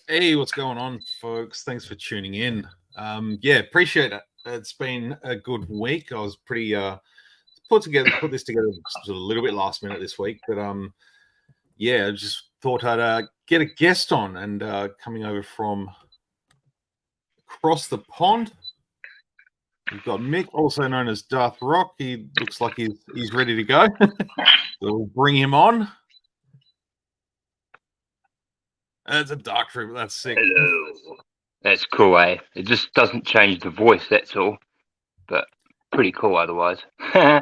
Hey, what's going on, folks? Thanks for tuning in. Yeah, appreciate it. It's been a good week. I was pretty put this together just a little bit last minute this week, but yeah, I just thought I'd get a guest on, and coming over from across the pond, we've got Mick, also known as Darth Rock. He looks like he's ready to go. So we'll bring him on. That's a dark trooper. That's sick. Hello. That's cool, eh? It just doesn't change the voice, that's all. But pretty cool otherwise. Yeah,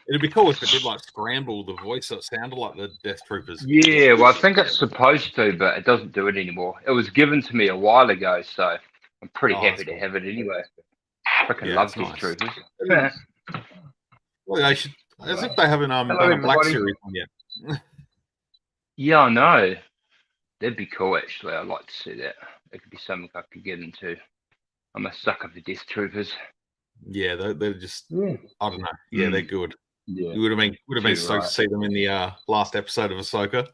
it'd be cool if it did like scramble the voice so it sounded like the Death Troopers. Yeah, well, I think it's supposed to, but it doesn't do it anymore. It was given to me a while ago, so I'm pretty happy to have it anyway. Freaking love Death Troopers. Well, they should, as if they haven't done a Black Series one yet. Yeah, I know. That'd be cool, actually. I'd like to see that. It could be something I could get into. I'm a sucker for Death Troopers. Yeah, they're just, I don't know. Yeah, they're good. Yeah, you would have been stoked to see them in the last episode of Ahsoka.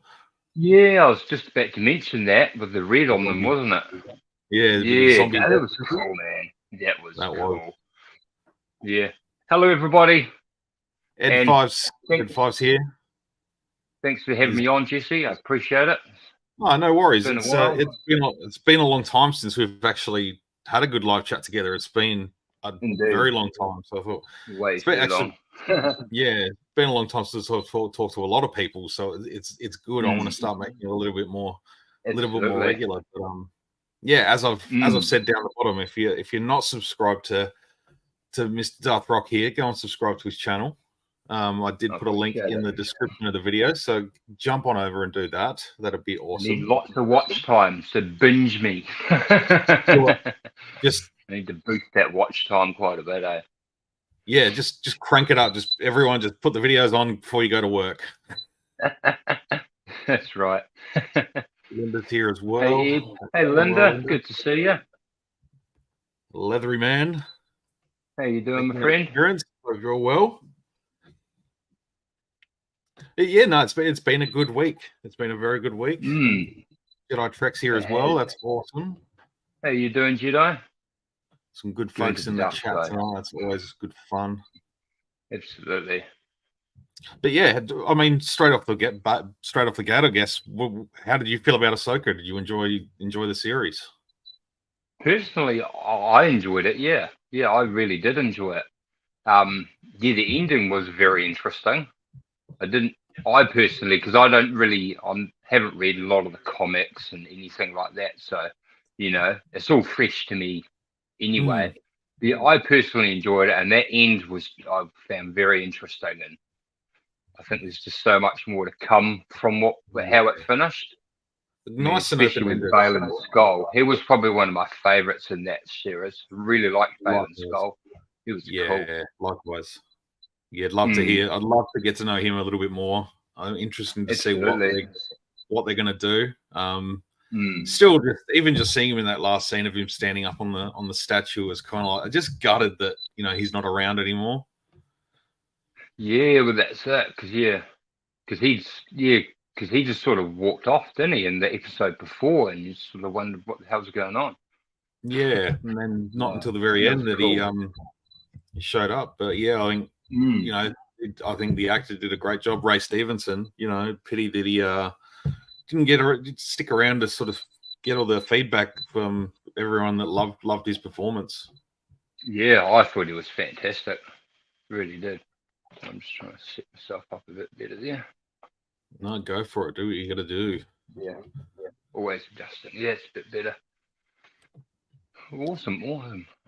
Yeah, I was just about to mention that with the red on them, wasn't it? Yeah, that was cool, man. That was. Yeah. Hello, everybody. Ed Five's here. Thanks for having me on, Jesse. I appreciate it. Oh, no worries. It's been a long time since we've actually had a good live chat together. It's been a very long time. So I thought it's been long. Yeah, it's been a long time since I've talked to a lot of people. So it's good. I want to start making it a little bit more regular. But yeah, as I've said down the bottom, if you're not subscribed to Mr. Darth Rock here, go and subscribe to his channel. I did put a link in the description of the video, so jump on over and do that. That'd be awesome. I need lots of watch time, so binge me. Just I need to boost that watch time quite a bit, eh? Yeah, just crank it up. Just everyone, just put the videos on before you go to work. That's right. Linda's here as well. Hey Linda, good to see you. Leathery man. How you doing, my friend? Hope you're all well. Yeah, no, it's been a good week. It's been a very good week. Jedi Trek's here as well. That's awesome. How you doing, Jedi? Some good folks in the chat tonight. That's always good fun. Absolutely. But yeah, I mean, straight off the gate, I guess. How did you feel about Ahsoka? Did you enjoy the series? Personally, I enjoyed it. Yeah, I really did enjoy it. Yeah, the ending was very interesting. I personally, because I haven't read a lot of the comics and anything like that, so it's all fresh to me anyway. Yeah, I personally enjoyed it, and that end I found very interesting, and I think there's just so much more to come from how it finished. Nice, especially with Balin's Skull. He was probably one of my favorites in that series. Really liked Balin's Skull. He was cool. Yeah, likewise. Yeah, I'd love to hear. I'd love to get to know him a little bit more. I'm interested to see what they're going to do. Still, just seeing him in that last scene of him standing up on the statue was kind of like, I just gutted that he's not around anymore. Yeah, well that's it. Because he just sort of walked off, didn't he, in the episode before, and you sort of wondered what the hell's going on. Yeah, and then not Oh, until the very that end was that cool. he showed up. But yeah, I think Mm. I think the actor did a great job. Ray Stevenson, pity that he didn't stick around to sort of get all the feedback from everyone that loved his performance. Yeah, I thought he was fantastic. Really did. I'm just trying to set myself up a bit better there. No, go for it. Do what you got to do. Yeah. Always adjusting. Yeah, it's a bit better. Awesome.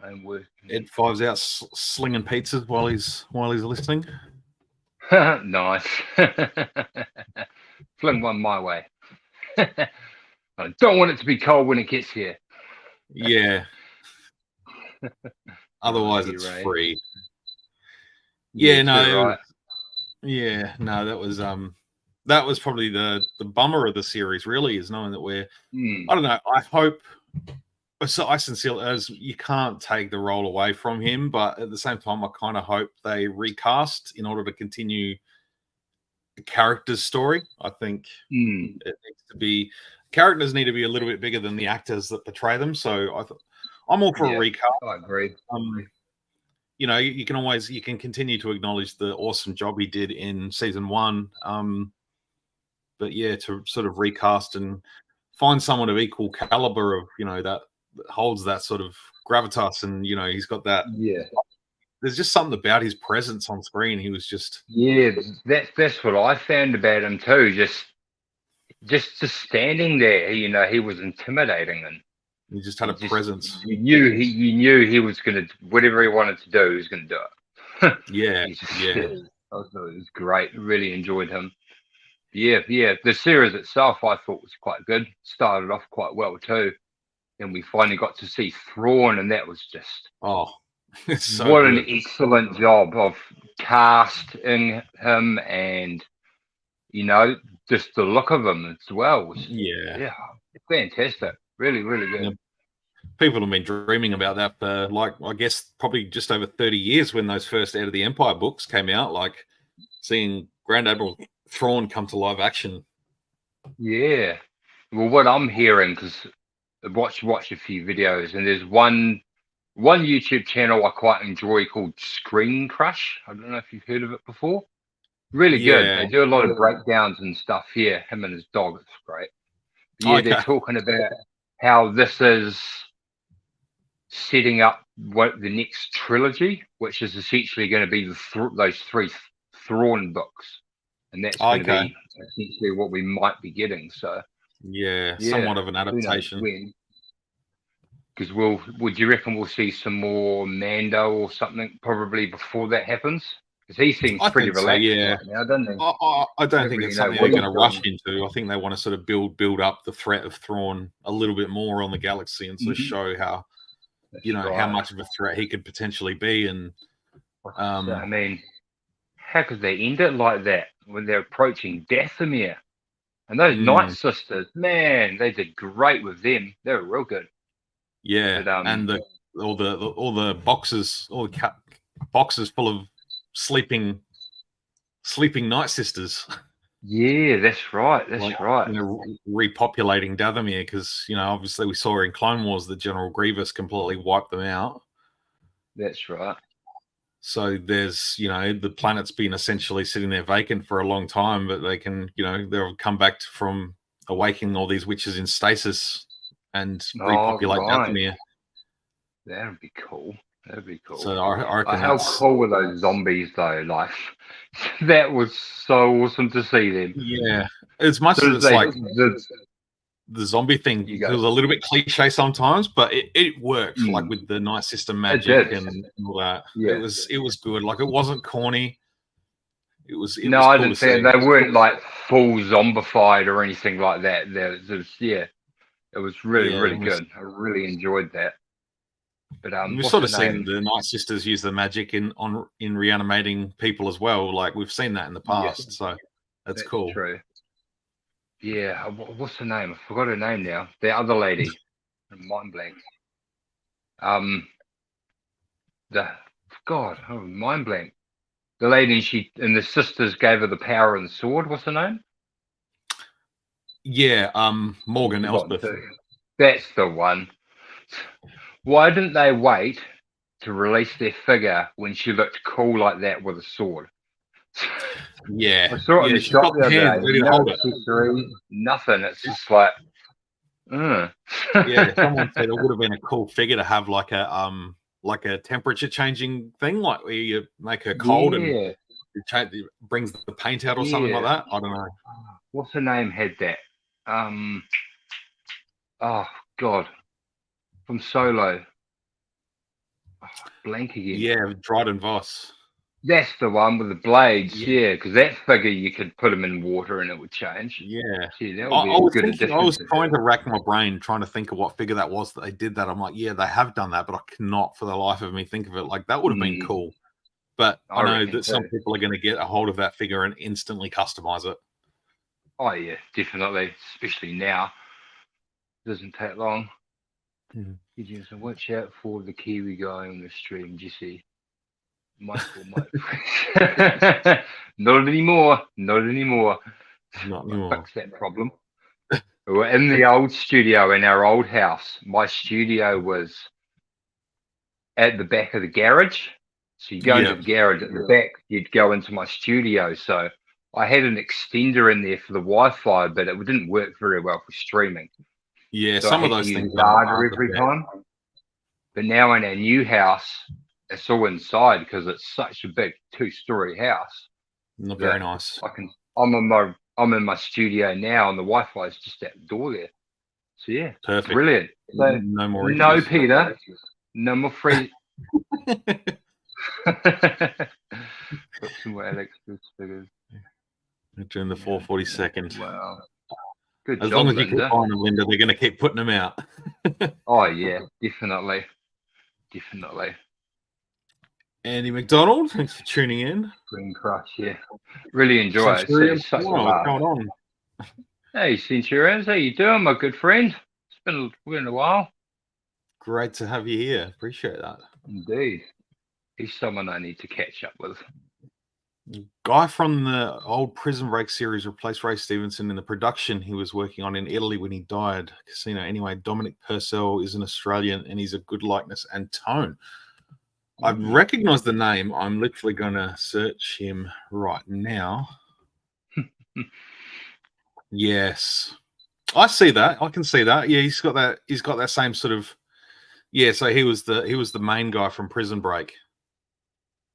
I'm working. Ed Five's out slinging pizzas while he's listening. Nice. Fling one my way. I don't want it to be cold when it gets here. Yeah. Otherwise, Right, it's Ray. free. Yeah, Yeah, no. right. Yeah, no. That was probably the bummer of the series. Really, is knowing that we're. I don't know. I hope. So I sincerely, as you can't take the role away from him, but at the same time, I kind of hope they recast in order to continue the character's story. I think it needs to be characters need to be a little bit bigger than the actors that portray them. So I'm all for a recast. I agree. You can continue to acknowledge the awesome job he did in season 1. But yeah, to sort of recast and find someone of equal caliber of that holds that sort of gravitas, and he's got that. Yeah. There's just something about his presence on screen. He was just That's what I found about him too. Just standing there, he was intimidating, and he just had a presence. You knew he was gonna whatever he wanted to do, he was gonna do it. Yeah, I thought it was great. Really enjoyed him. Yeah. The series itself, I thought was quite good. Started off quite well too, and we finally got to see Thrawn, and that was just so what good. an excellent job of casting him, and just the look of him as well was fantastic. Really, really good. Yeah. People have been dreaming about that for I guess probably just over 30 years when those first Out of the Empire books came out, like seeing Grand Admiral Thrawn come to live action. Yeah. Well, what I'm hearing, because I watched a few videos, and there's one YouTube channel I quite enjoy called Screen Crush. I don't know if you've heard of it before. Really good. They do a lot of breakdowns and stuff here. Him and his dog. It's great. But yeah, they're talking about how this is setting up the next trilogy, which is essentially going to be those 3 Thrawn books, and that's going to be essentially what we might be getting. So somewhat of an adaptation. Because would you reckon we'll see some more Mando or something probably before that happens? Because he seems pretty relaxed right now, doesn't he? I don't think it's something they're going to rush into. I think they want to sort of build up the threat of Thrawn a little bit more on the galaxy and sort of show how how much of a threat he could potentially be. And I mean, how could they end it like that when they're approaching Dathomir? And those Night Sisters, man, they did great with them. They were real good. Yeah, but, and all the boxes, boxes full of sleeping Night Sisters. Yeah, that's right. That's right. Repopulating Dathomir, because obviously we saw in Clone Wars that General Grievous completely wiped them out. That's right. So there's the planet's been essentially sitting there vacant for a long time, but they can they'll come back from awakening all these witches in stasis and repopulate Dathomir. That'd be cool. That'd be cool. So I reckon how cool were those zombies though? Like that was so awesome to see them. Yeah, as much as it's like the zombie thing, it was a little bit cliche sometimes, but it worked. Like with the Night System magic and all that. Yeah. It was good. Like it wasn't corny. It was I didn't say they weren't like full zombified or anything like that. It was really, really good. I really enjoyed that. But we've sort of seen the Night Sisters use the magic in reanimating people as well. Like we've seen that in the past, so that's cool. True. Yeah, what's her name? I forgot her name now. The other lady, mind blank. Mind blank. The lady and the sisters gave her the power and the sword. What's her name? Yeah, Morgan Elsbeth. That's the one. Why didn't they wait to release their figure when she looked cool like that with a sword? Yeah, I saw it in yeah. the She's shop got the the other hands day. ready to No hold it. accessories, nothing. It's just like, Yeah, someone said it would have been a cool figure to have like a temperature changing thing, like where you make her cold and yeah, it brings the paint out or something like yeah. that. I don't know. What's her name had that? Oh God, from Solo. Oh, blank again. Yeah, Dryden Voss. That's the one with the blades, Yeah, yeah, because that figure you could put them in water and it would change. yeah. Yeah, that I, would be I a was good thinking. I addition was to trying her. to rack my brain, trying to think of what figure that was that they did that. I'm like, yeah, they have done that, but I cannot for the life of me think of it. Like that would have been cool. But I I know reckon that some too. people are going to get a hold of that figure and instantly customize it. Oh yeah, definitely, especially now. It doesn't take long. You just watch out for the Kiwi guy on the stream, Jesse. Michael, my friend. Not anymore. Not anymore. Not I anymore. fixed that problem. We were in the old studio in our old house. My studio was at the back of the garage. So you go into Yeah, the garage at the back, you'd go into my studio. So I had an extender in there for the Wi-Fi, but it didn't work very well for streaming. yeah. So I Some of had to those use things are data the every best. time. But now in our new house, it's all inside because it's such a big 2-story house Not very that nice. I'm in my studio now, and the Wi-Fi is just at the door there. So yeah, Perfect. brilliant. So No more no issues. Peter, no more free. Got some more Alex figures. During the 442nd. Wow, good As job, long as you keep Linda. buying them, Linda, they're going to keep putting them out. Oh yeah, definitely, definitely. Andy McDonald, thanks for tuning in. Green Crush, yeah. Really enjoy it. Centurion, It's such a what's laugh. going on? Hey, Centurions, how you doing, my good friend? It's been a while. Great to have you here. Appreciate that. Indeed. He's someone I need to catch up with. Guy from the old Prison Break series replaced Ray Stevenson in the production he was working on in Italy when he died. Casino. Anyway, Dominic Purcell is an Australian and he's a good likeness and tone. I've recognized the name. I'm literally going to search him right now. Yes. I see that. I can see that. Yeah, he's got that same sort of. Yeah, so he was the main guy from Prison Break.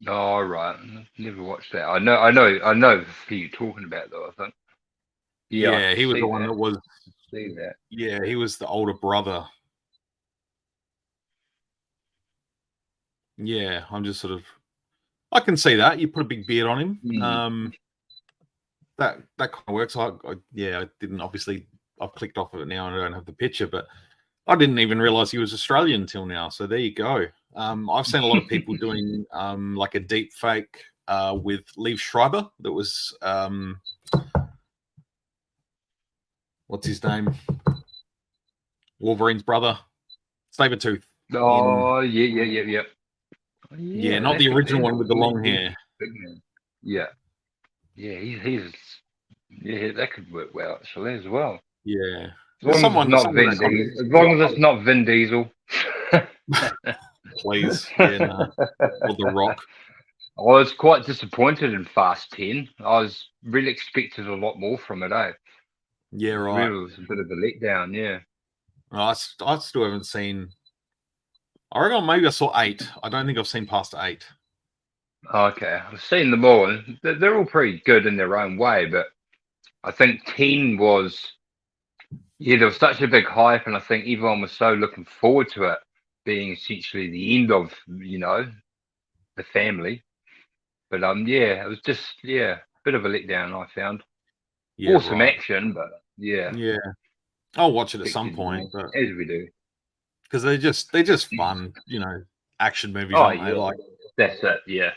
Oh right, never watched that. I know who you're talking about though. I think. Yeah, he was the one that was. See that? Yeah, he was the older brother. Yeah, I'm just sort of. I can see that. You put a big beard on him. That kind of works. I didn't obviously. I've clicked off of it now and I don't have the picture, but I didn't even realize he was Australian until now. So there you go. I've seen a lot of people doing like a deep fake with Liev Schreiber. That was what's his name? Wolverine's brother, Sabretooth. Oh yeah. Yeah, not the original one with the long hair. Yeah, he's that could work well actually as well. Yeah, As long as it's not Vin Diesel. Please, yeah, no. Or The Rock. I was quite disappointed in Fast 10. I was really expected a lot more from it, eh? Yeah, right. It was a bit of a letdown, yeah. I still haven't seen. I reckon maybe I saw 8. I don't think I've seen past 8. Okay, I've seen them all, and they're all pretty good in their own way, but I think 10 was, there was such a big hype, and I think everyone was so looking forward to it being essentially the end of, the family. But it was just, a bit of a letdown, I found. Yeah, awesome right. action, but yeah. I'll watch it at some point, but as we do, because they're just fun, action movies, aren't they? Like that's it, yeah.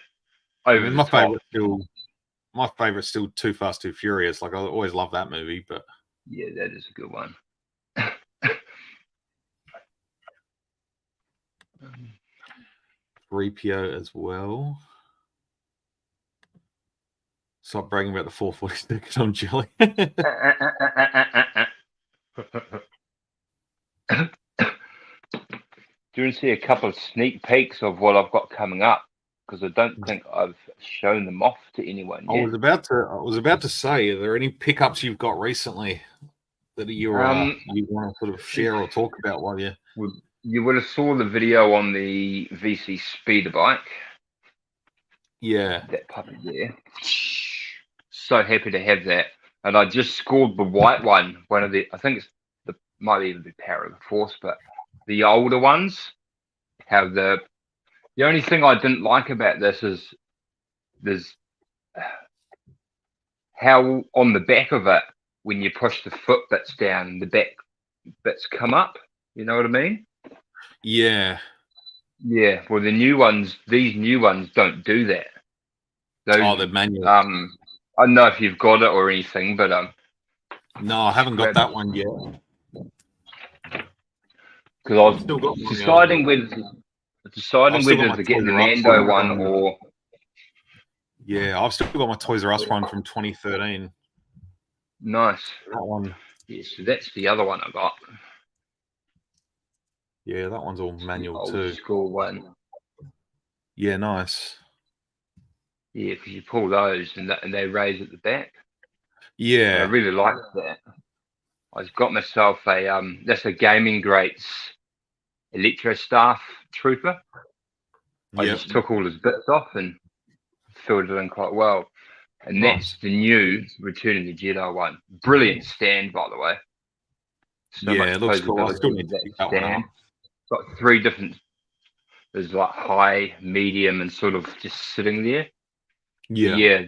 my favorite's still Too Fast, Too Furious. Like I always love that movie, but yeah, that is a good one. 3PO as well. Stop bragging about the 446 on jelly. Do you want to see a couple of sneak peeks of what I've got coming up? Because I don't think I've shown them off to anyone I yet. was about to say, are there any pickups you've got recently that you want to sort of share or talk about while you? You would have saw the video on the VC speeder bike. Yeah. That puppy there. So happy to have that. And I just scored the white one. One of the, I think might even be Power of the Force, but the older ones have the only thing I didn't like about this is there's how on the back of it, when you push the foot bits down, the back bits come up. You know what I mean? Yeah. Yeah. Well, these new ones don't do that. They're manual. I don't know if you've got it or anything, but no, I haven't got that one yet. Because I was deciding whether to get the Mando one or. Yeah, I've still got my Toys R Us one from 2013. Nice. That one. Yeah, so that's the other one I got. Yeah, that one's all manual too. Old school one. Yeah, nice. Yeah, because you pull those and they raise at the back. Yeah, and I really like that. I've got myself that's a Gaming Greats Electro Staff Trooper. I just took all his bits off and filled it in quite well. And that's the new Return of the Jedi one. Brilliant stand, by the way. So yeah, it looks cool. I still need to pick that one up. Got 3 different. There's like high, medium, and sort of just sitting there. Yeah. Yeah.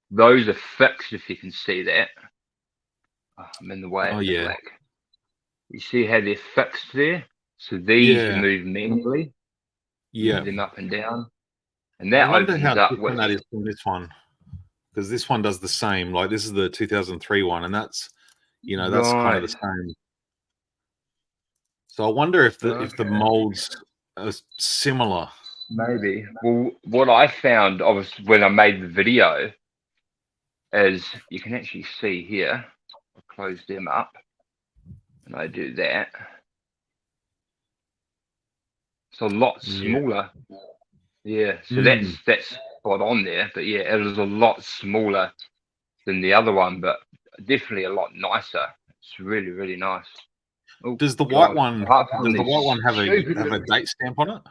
Those are fixed, if you can see that. Oh, I'm in the way. Oh, yeah. Black. You see how they're fixed there? So these you move manually. Yeah. Move them up and down. And that I wonder opens how up different that is from this one. Because this one does the same. Like, this is the 2003 one, and that's, that's kind of the same. So I wonder if the molds are similar. Maybe. Well, what I found, obviously, when I made the video, is you can actually see here. I'll close them up, and I do that. It's a lot smaller. Yeah. So that's spot on there. But yeah, it is a lot smaller than the other one, but definitely a lot nicer. It's really, really nice. Oh, does the white one have a date stamp on it?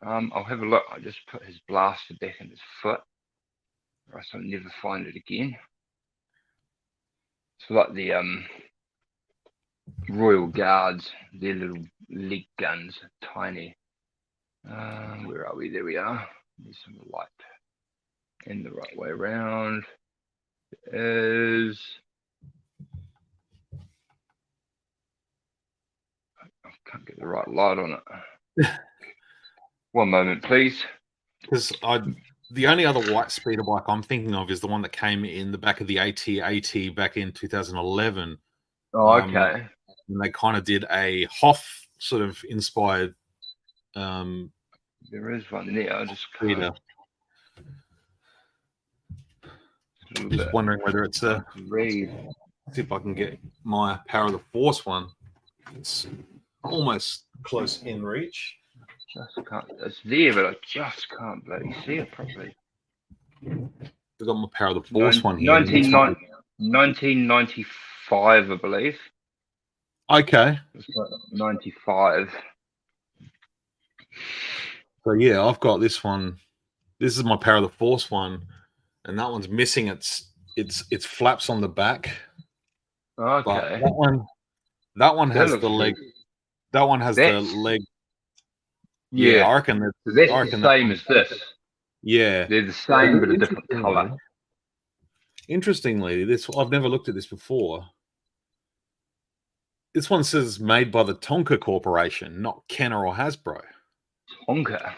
I'll have a look. I just put his blaster back in his foot, or else I'll never find it again. It's like the Royal Guards, their little leg guns, tiny. Where are we? There we are. There's some light in the right way around. I can't get the right light on it. One moment, please. Because the only other white speeder bike I'm thinking of is the one that came in the back of the AT-AT back in 2011. Oh, okay. And they kind of did a Hoff sort of inspired. There is one there. I just can't. Just wondering whether it's a. See if I can get my Power of the Force one. It's almost close in reach. Just can't. It's there, but I just can't bloody see it properly. We've got my Power of the Force one here. 1995, I believe. Okay. 95. So yeah, I've got this one. This is my Power of the Force one, and that one's missing its flaps on the back. Okay. But that one has the leg. That one has the leg. Yeah, I reckon that's the same as this. Yeah, they're the same but a different color. Interestingly, I've never looked at this before. This one says made by the Tonka Corporation, not Kenner or Hasbro. Tonka.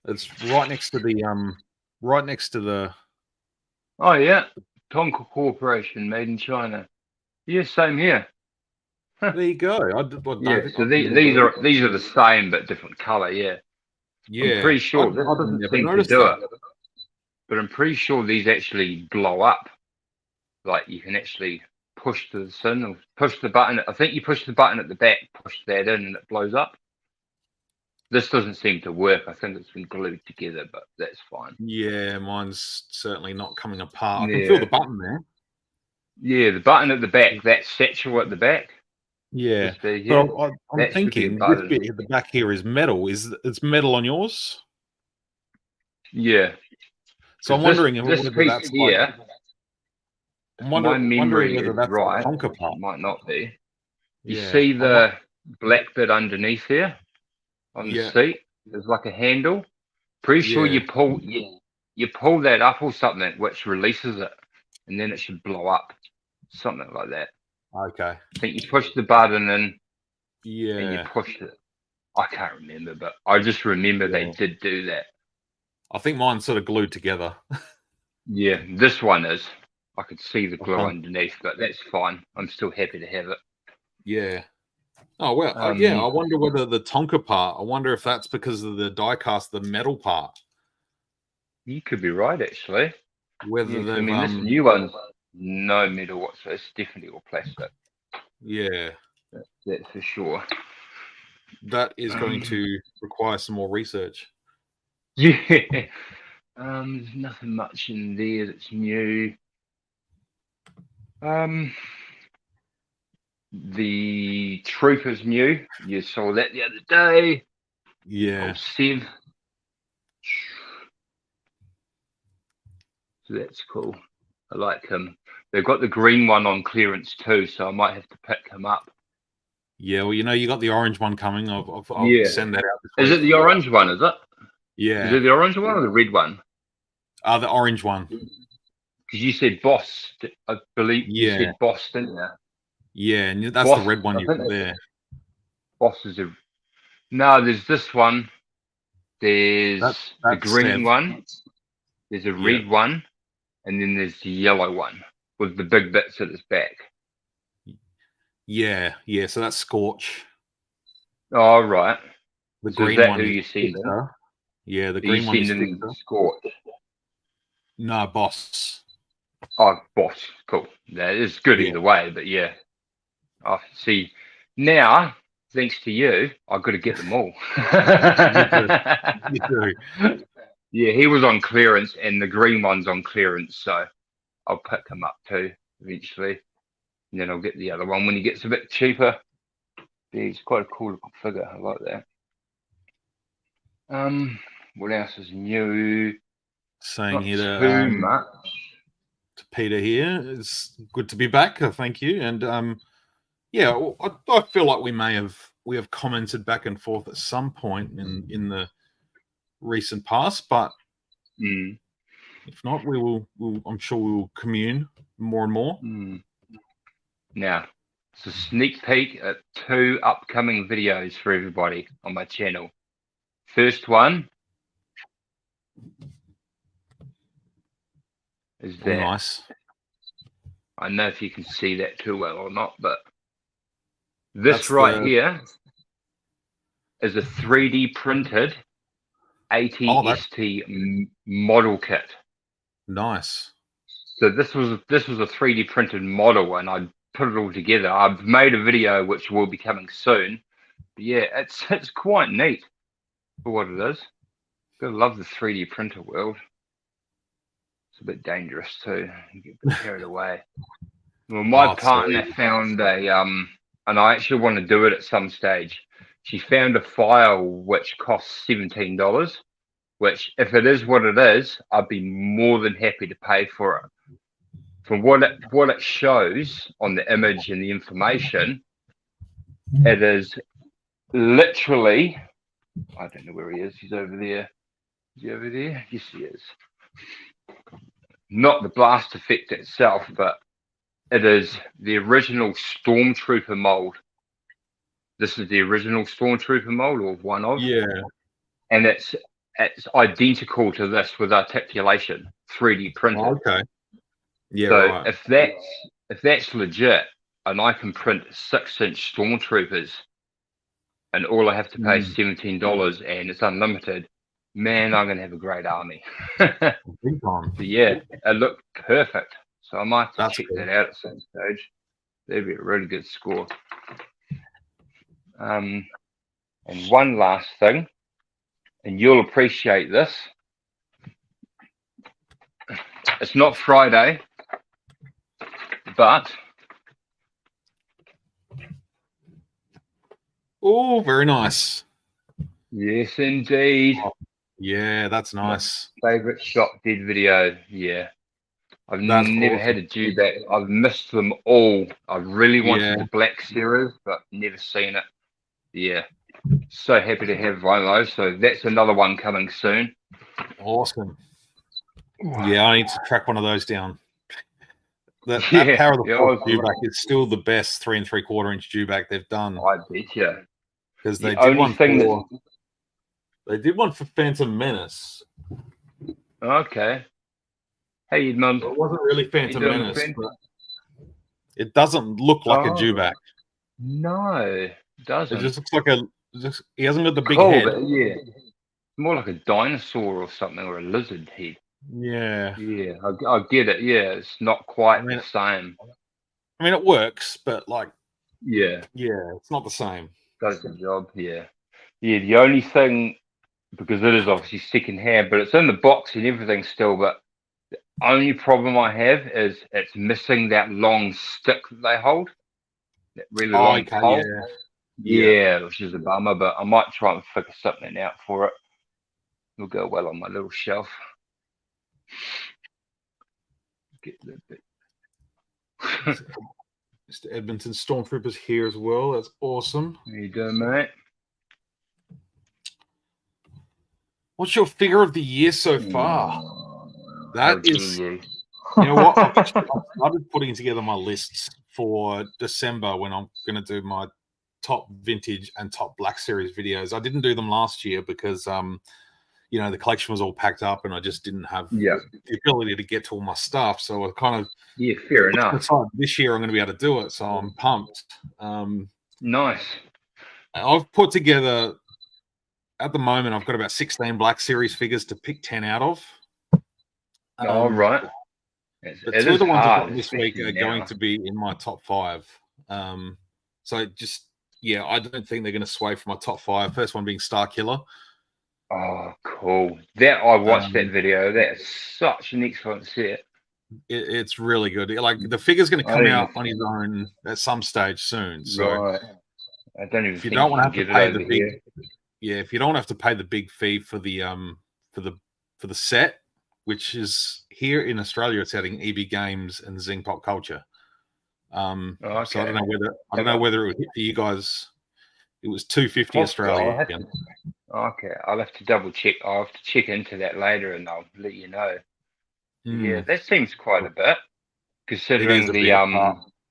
It's right next to the Oh yeah, Tonka Corporation, made in China. Yeah, same here. There you go. So these are the same but different color. Yeah. I'm pretty sure this doesn't seem to do it, but I'm pretty sure these actually blow up. Like you can actually push this in or push the button. I think you push the button at the back, push that in, and it blows up. This doesn't seem to work. I think it's been glued together, but that's fine. Yeah, mine's certainly not coming apart. I can feel Yeah. the button there. Yeah, the button at the back, that satchel at the back. Yeah, Just there, but yeah. I'm That should be a thinking this button. bit at the back here is metal. It's metal on yours? Yeah. So I'm This wondering this whether piece that's like here, if I'm my wondering memory whether is that's a right, Tonka it part. might not be. You Yeah, see the black bit underneath there on the yeah, seat? There's like a handle. Pretty sure yeah. you pull that up or something, which releases it, and then it should blow up, something like that. Okay. I think you push the button in and you Yeah, push it. I can't remember, but I just remember they yeah. did do that. I think mine's sort of glued together. Yeah, this one is. I could see the glue Uh-huh. underneath, but that's fine. I'm still happy to have it. Yeah. Oh well, yeah. I wonder whether the Tonka part. I wonder if that's because of the die cast, the metal part. You could be right, actually. Whether Yeah, 'cause I they've mean, this new one's no metal whatsoever. It's definitely all plastic. yeah, That's for sure. that is going to require some more research. Yeah. There's nothing much in there that's new. The Trooper's new. You saw that the other day. Yeah. Oh, Sev. So that's cool. I like him. They've got the green one on clearance too, so I might have to pick him up. Yeah, well, you got the orange one coming. I'll Yeah. send that out this Is week. it the orange one, is it? Yeah. Is it the orange one or the red one? The orange one. Because you said Boss. I believe you Yeah. said Boss, didn't you? Yeah, and that's Boss, the red one I you've think got there. Boss is a... No, there's this one. There's That's the green Sev. one. There's a red one. And then there's the yellow one with the big bits at its back. Yeah, yeah. So that's Scorch. Oh, right. The So green is that one who is you're sending? Victor. Yeah, the Are you green one is sending Victor. Scorch? No, Boss. Oh, Boss. Cool. That is good either way, but yeah. I see. Now, thanks to you, I've got to get them all. You do. Yeah, he was on clearance, and the green one's on clearance, so I'll pick him up too eventually, and then I'll get the other one when he gets a bit cheaper. Yeah, he's quite a cool looking figure. I like that. What else is new? Saying Not here too much. to Peter here, it's good to be back. Thank you, and yeah, well, I feel like we have commented back and forth at some point in the recent past, but if not, I'm sure we will commune more and more. Now, it's a sneak peek at 2 upcoming videos for everybody on my channel. First one is that. Nice. I don't know if you can see that too well or not, but this here is a 3D printed ATST model kit. Nice. So this was a 3D printed model, and I put it all together. I've made a video which will be coming soon. But yeah, it's quite neat for what it is. Gotta love the 3D printer world. It's a bit dangerous too. You get a bit carried away. Well, my partner found a and I actually want to do it at some stage. She found a file which costs $17, which, if it is what it is, I'd be more than happy to pay for it. From what it shows on the image and the information, it is literally, I don't know where he is. He's over there. Is he over there? Yes, he is. Not the blast effect itself, but it is the original Stormtrooper mold. This is the original Stormtrooper mold, or one of. Yeah. And it's identical to this with articulation, 3D printed. Oh, okay. Yeah. So right. if that's legit, and I can print 6-inch Stormtroopers, and all I have to pay is $17, and it's unlimited, man, I'm gonna have a great army. So yeah, it looked perfect. So I might have to check that out at some stage. That'd be a really good score. And one last thing, and you'll appreciate this. It's not Friday, but Oh, very nice. yes, indeed. Yeah, that's nice. Favorite shop dead video. Yeah, I've That's never awesome. had a dewback. I've missed them all. I really wanted Yeah. the black series, but never seen it. Yeah, so happy to have one of those. So that's another one coming soon. Awesome. Yeah, I need to track one of those down. That Yeah, Power of the yeah, Force dewback is still the best 3 3/4 inch dewback they've done. I bet you. Because The they did only one thing for they did one for Phantom Menace. Okay. Hey, Edmund. It wasn't really You Phantom doing, Menace, friend? but it doesn't look like a Oh, dewback. no, it It doesn't. just looks like he hasn't got the big Cool, head. but yeah, more like a dinosaur or something, or a lizard head. Yeah. Yeah, I get it. Yeah, it's not quite I mean, the same. I mean, it works, but like, Yeah, it's not the same. does the job. Yeah, yeah. The only thing, because it is obviously second hand, but it's in the box and everything still. But the only problem I have is it's missing that long stick that they hold, that really long Okay, pole. yeah. Yeah, which is a bummer, but I might try and figure something out for it. It'll go well on my little shelf. Get a little bit. Mr. Edmonton Stormtroopers here as well. That's awesome. How you doing, mate? What's your figure of the year so far? That is, you know what? I've started putting together my lists for December when I'm going to do my top vintage and top Black Series videos. I didn't do them last year because, the collection was all packed up and I just didn't have the ability to get to all my stuff. So I kind of fair enough. This year I'm going to be able to do it, so I'm pumped. Nice. I've put together. At the moment, I've got about 16 Black Series figures to pick 10 out of. All right. But two of the ones I've got this week are going to be in my top 5. So just, I don't think they're going to sway from my top 5. First one being Star Killer. Oh, cool. I watched that video. That's such an excellent set. It's really good. Like, the figure's going to come out on his own at some stage soon. So right. I don't even if you think don't want to have to pay the big here. if you don't have to pay the big fee for the for the set, which is here in Australia, it's out in EB Games and Zing Pop Culture. So I don't know whether it would hit for you guys. It was $250 Australian. Okay, I'll have to double check. I'll have to check into that later, and I'll let you know. Yeah, that seems quite a bit, considering the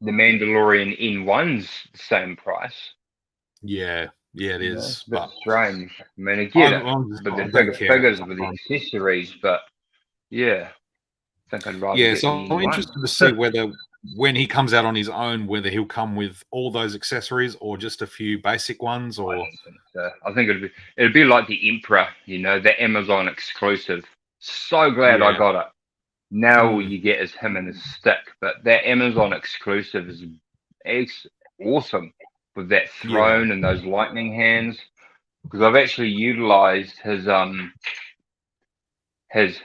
Mandalorian N1's the same price. Yeah, it is. It's a bit strange. I mean, I get it, but the bigger figures with the accessories. But yeah, I think I'd rather. Yeah, so I'm interested to see whether when he comes out on his own, whether he'll come with all those accessories or just a few basic ones. Or I think it'd be like the Emperor, the Amazon exclusive. So glad I got it. Now all you get is him and his stick, but that Amazon exclusive is awesome with that throne and those lightning hands. Because I've actually utilized his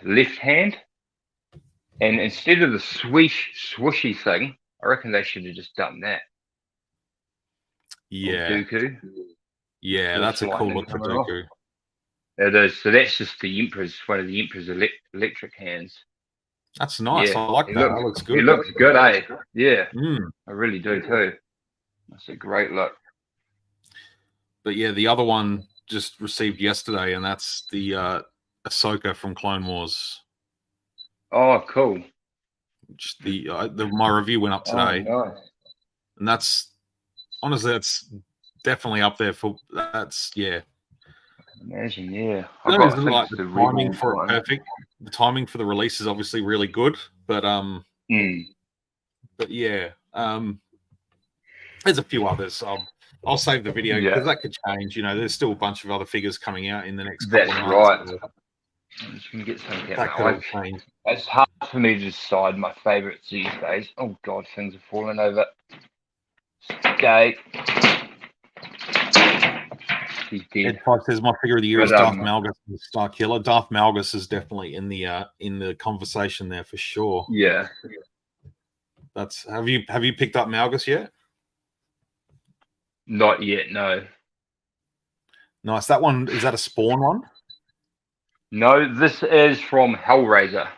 left hand, and instead of the swooshy thing, I reckon they should have just done that. Yeah, Dooku. Yeah, that's a cool look for Dooku. It is. So that's just one of the Emperor's electric hands. That's nice. I like that. That looks good. He looks good, eh? Yeah. I really do too. That's a great look. But yeah, the other one just received yesterday, and that's the Ahsoka from Clone Wars. Oh, cool. Which my review went up today. Oh, nice. And that's definitely up there for that's. Imagine, yeah. Like the timing for it perfect. The timing for the release is obviously really good, but yeah, there's a few others. I'll save the video because that could change. There's still a bunch of other figures coming out in the next couple of months. That's right. I'm just gonna get something that could change. It's hard for me to decide my favourites these days. Oh God, things are falling over. Okay. He's dead. Ed Pipe says my figure of the year is But, Darth Malgus and Star Killer. Darth Malgus is definitely in the conversation there for sure. Yeah. That's have you picked up Malgus yet? Not yet, no. Nice. That one, is that a Spawn one? No, this is from Hellraiser.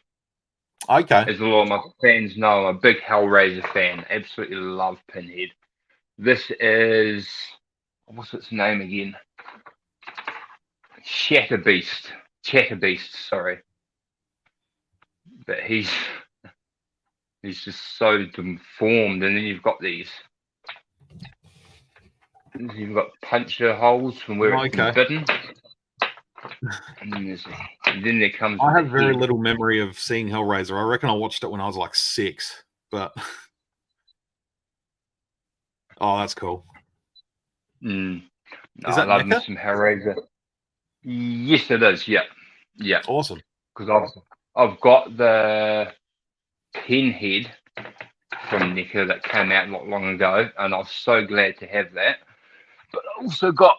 Okay. As a lot of my fans know, I'm a big Hellraiser fan. Absolutely love Pinhead. This is, what's its name again? Chatterbeast, sorry. But he's just so deformed, and then you've got puncture holes from where it's been bitten. And then there comes. I have very little memory of seeing Hellraiser. I reckon I watched it when I was like 6, but oh, that's cool. No, Is that I love Mecha? some Hellraiser. Yes, it is. Yeah, yeah. Awesome. Because I've got the Pinhead from NECA that came out not long ago, and I was so glad to have that. But I also got,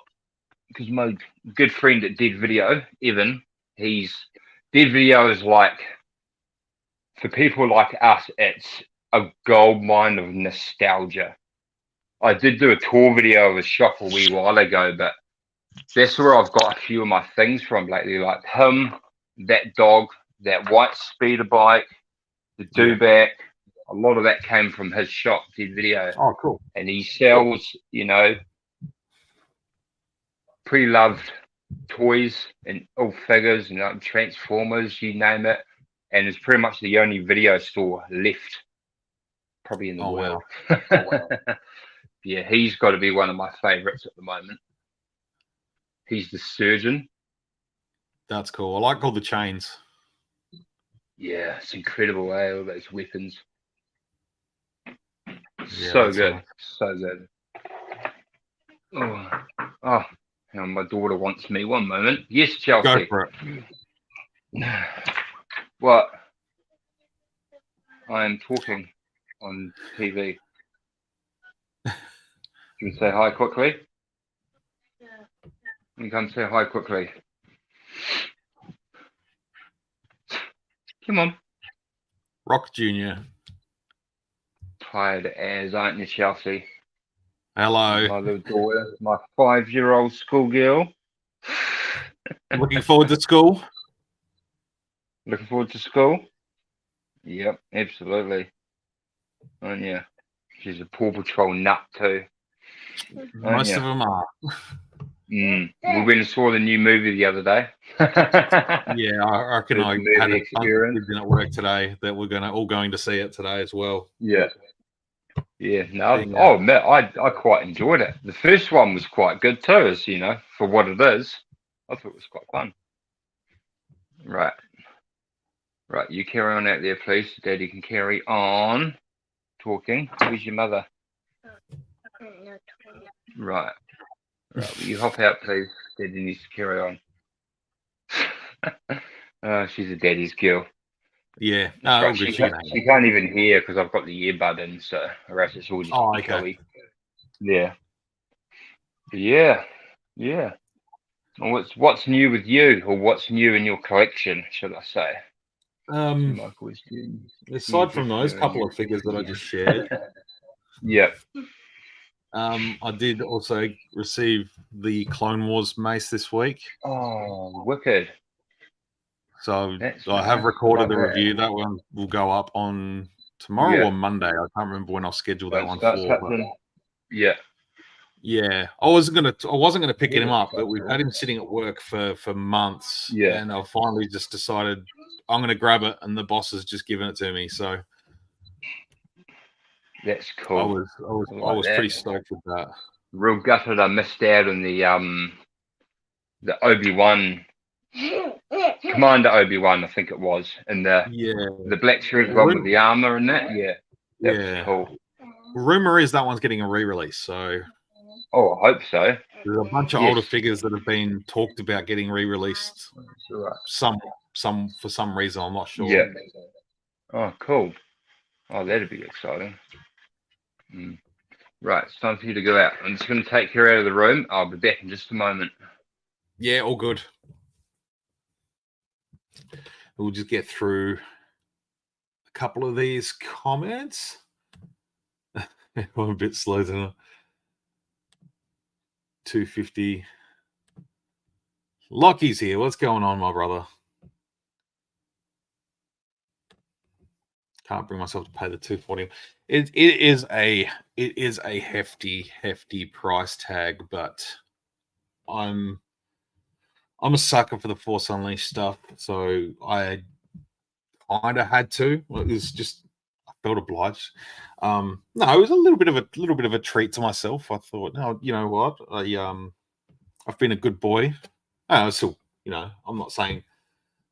because my good friend at Dead Video, Evan, Dead Video is like, for people like us, it's a gold mine of nostalgia. I did do a tour video of his shop a wee while ago, but that's where I've got a few of my things from lately, like him, that dog, that white speeder bike, the dewback. A lot of that came from his shop, Dead Video. Oh, cool. And he sells, pretty loved toys and all figures and Transformers, you name it. And it's pretty much the only video store left, probably in the world. Wow. Yeah, he's got to be one of my favorites at the moment. He's the surgeon. That's cool. I like all the chains. Yeah, it's incredible, all those weapons. Yeah, so good. Nice. So good. Oh, hang on, my daughter wants me. One moment. Yes, Chelsea. Go for it. What? I am talking on TV. Can you say hi quickly? Yeah. You come say hi quickly. Come on. Rock Jr. Tired as, aren't you, Chelsea? Hello. My little daughter, my 5-year-old schoolgirl. Looking forward to school? Looking forward to school? Yep, absolutely. Aren't you? She's a Paw Patrol nut too. Most of them are. We went and saw the new movie the other day. Yeah, I reckon I had a bunch of kids in at work today that we're all going to see it today as well. Yeah. Yeah, no. Man, I quite enjoyed it. The first one was quite good too, as for what it is. I thought it was quite fun. Right, you carry on out there, please. Daddy can carry on talking. Where's your mother? Right. Will you hop out, please? Daddy needs to carry on. She's a daddy's girl. Yeah. Right. She can't even hear because I've got the earbud in, so or else it's all just echoey. Yeah. Yeah. What's new with you, or what's new in your collection, should I say? Aside from those couple of figures that I just shared. Yep. I did also receive the Clone Wars mace this week. Oh, wicked. So I have recorded the review. That one will go up on tomorrow or Monday. I can't remember when I'll schedule that one for. Yeah. Yeah. I wasn't gonna pick him up, but we've had him sitting at work for months. Yeah. And I finally just decided I'm gonna grab it, and the boss has just given it to me. So that's cool. I was pretty stoked with that. Real gutted I missed out on the Obi-Wan Commander Obi-Wan, I think it was, and the black shred one with the armor and that. Yeah. That was cool. Rumor is that one's getting a re-release, so I hope so. There's a bunch of older figures that have been talked about getting re-released. Some for some reason, I'm not sure. Yeah. Oh, cool. Oh, that'd be exciting. Right, it's time for you to go out. I'm just going to take her out of the room. I'll be back in just a moment. Yeah, all good. We'll just get through a couple of these comments. I'm a bit slow tonight. 250. Lockie's here. What's going on, my brother? Can't bring myself to pay the 240. It is a hefty price tag, but I'm a sucker for the Force Unleashed stuff, so I kind of had to. It was just I felt obliged. No, it was a little bit of a treat to myself. I thought, no, you know what? I've been a good boy. Still, I'm not saying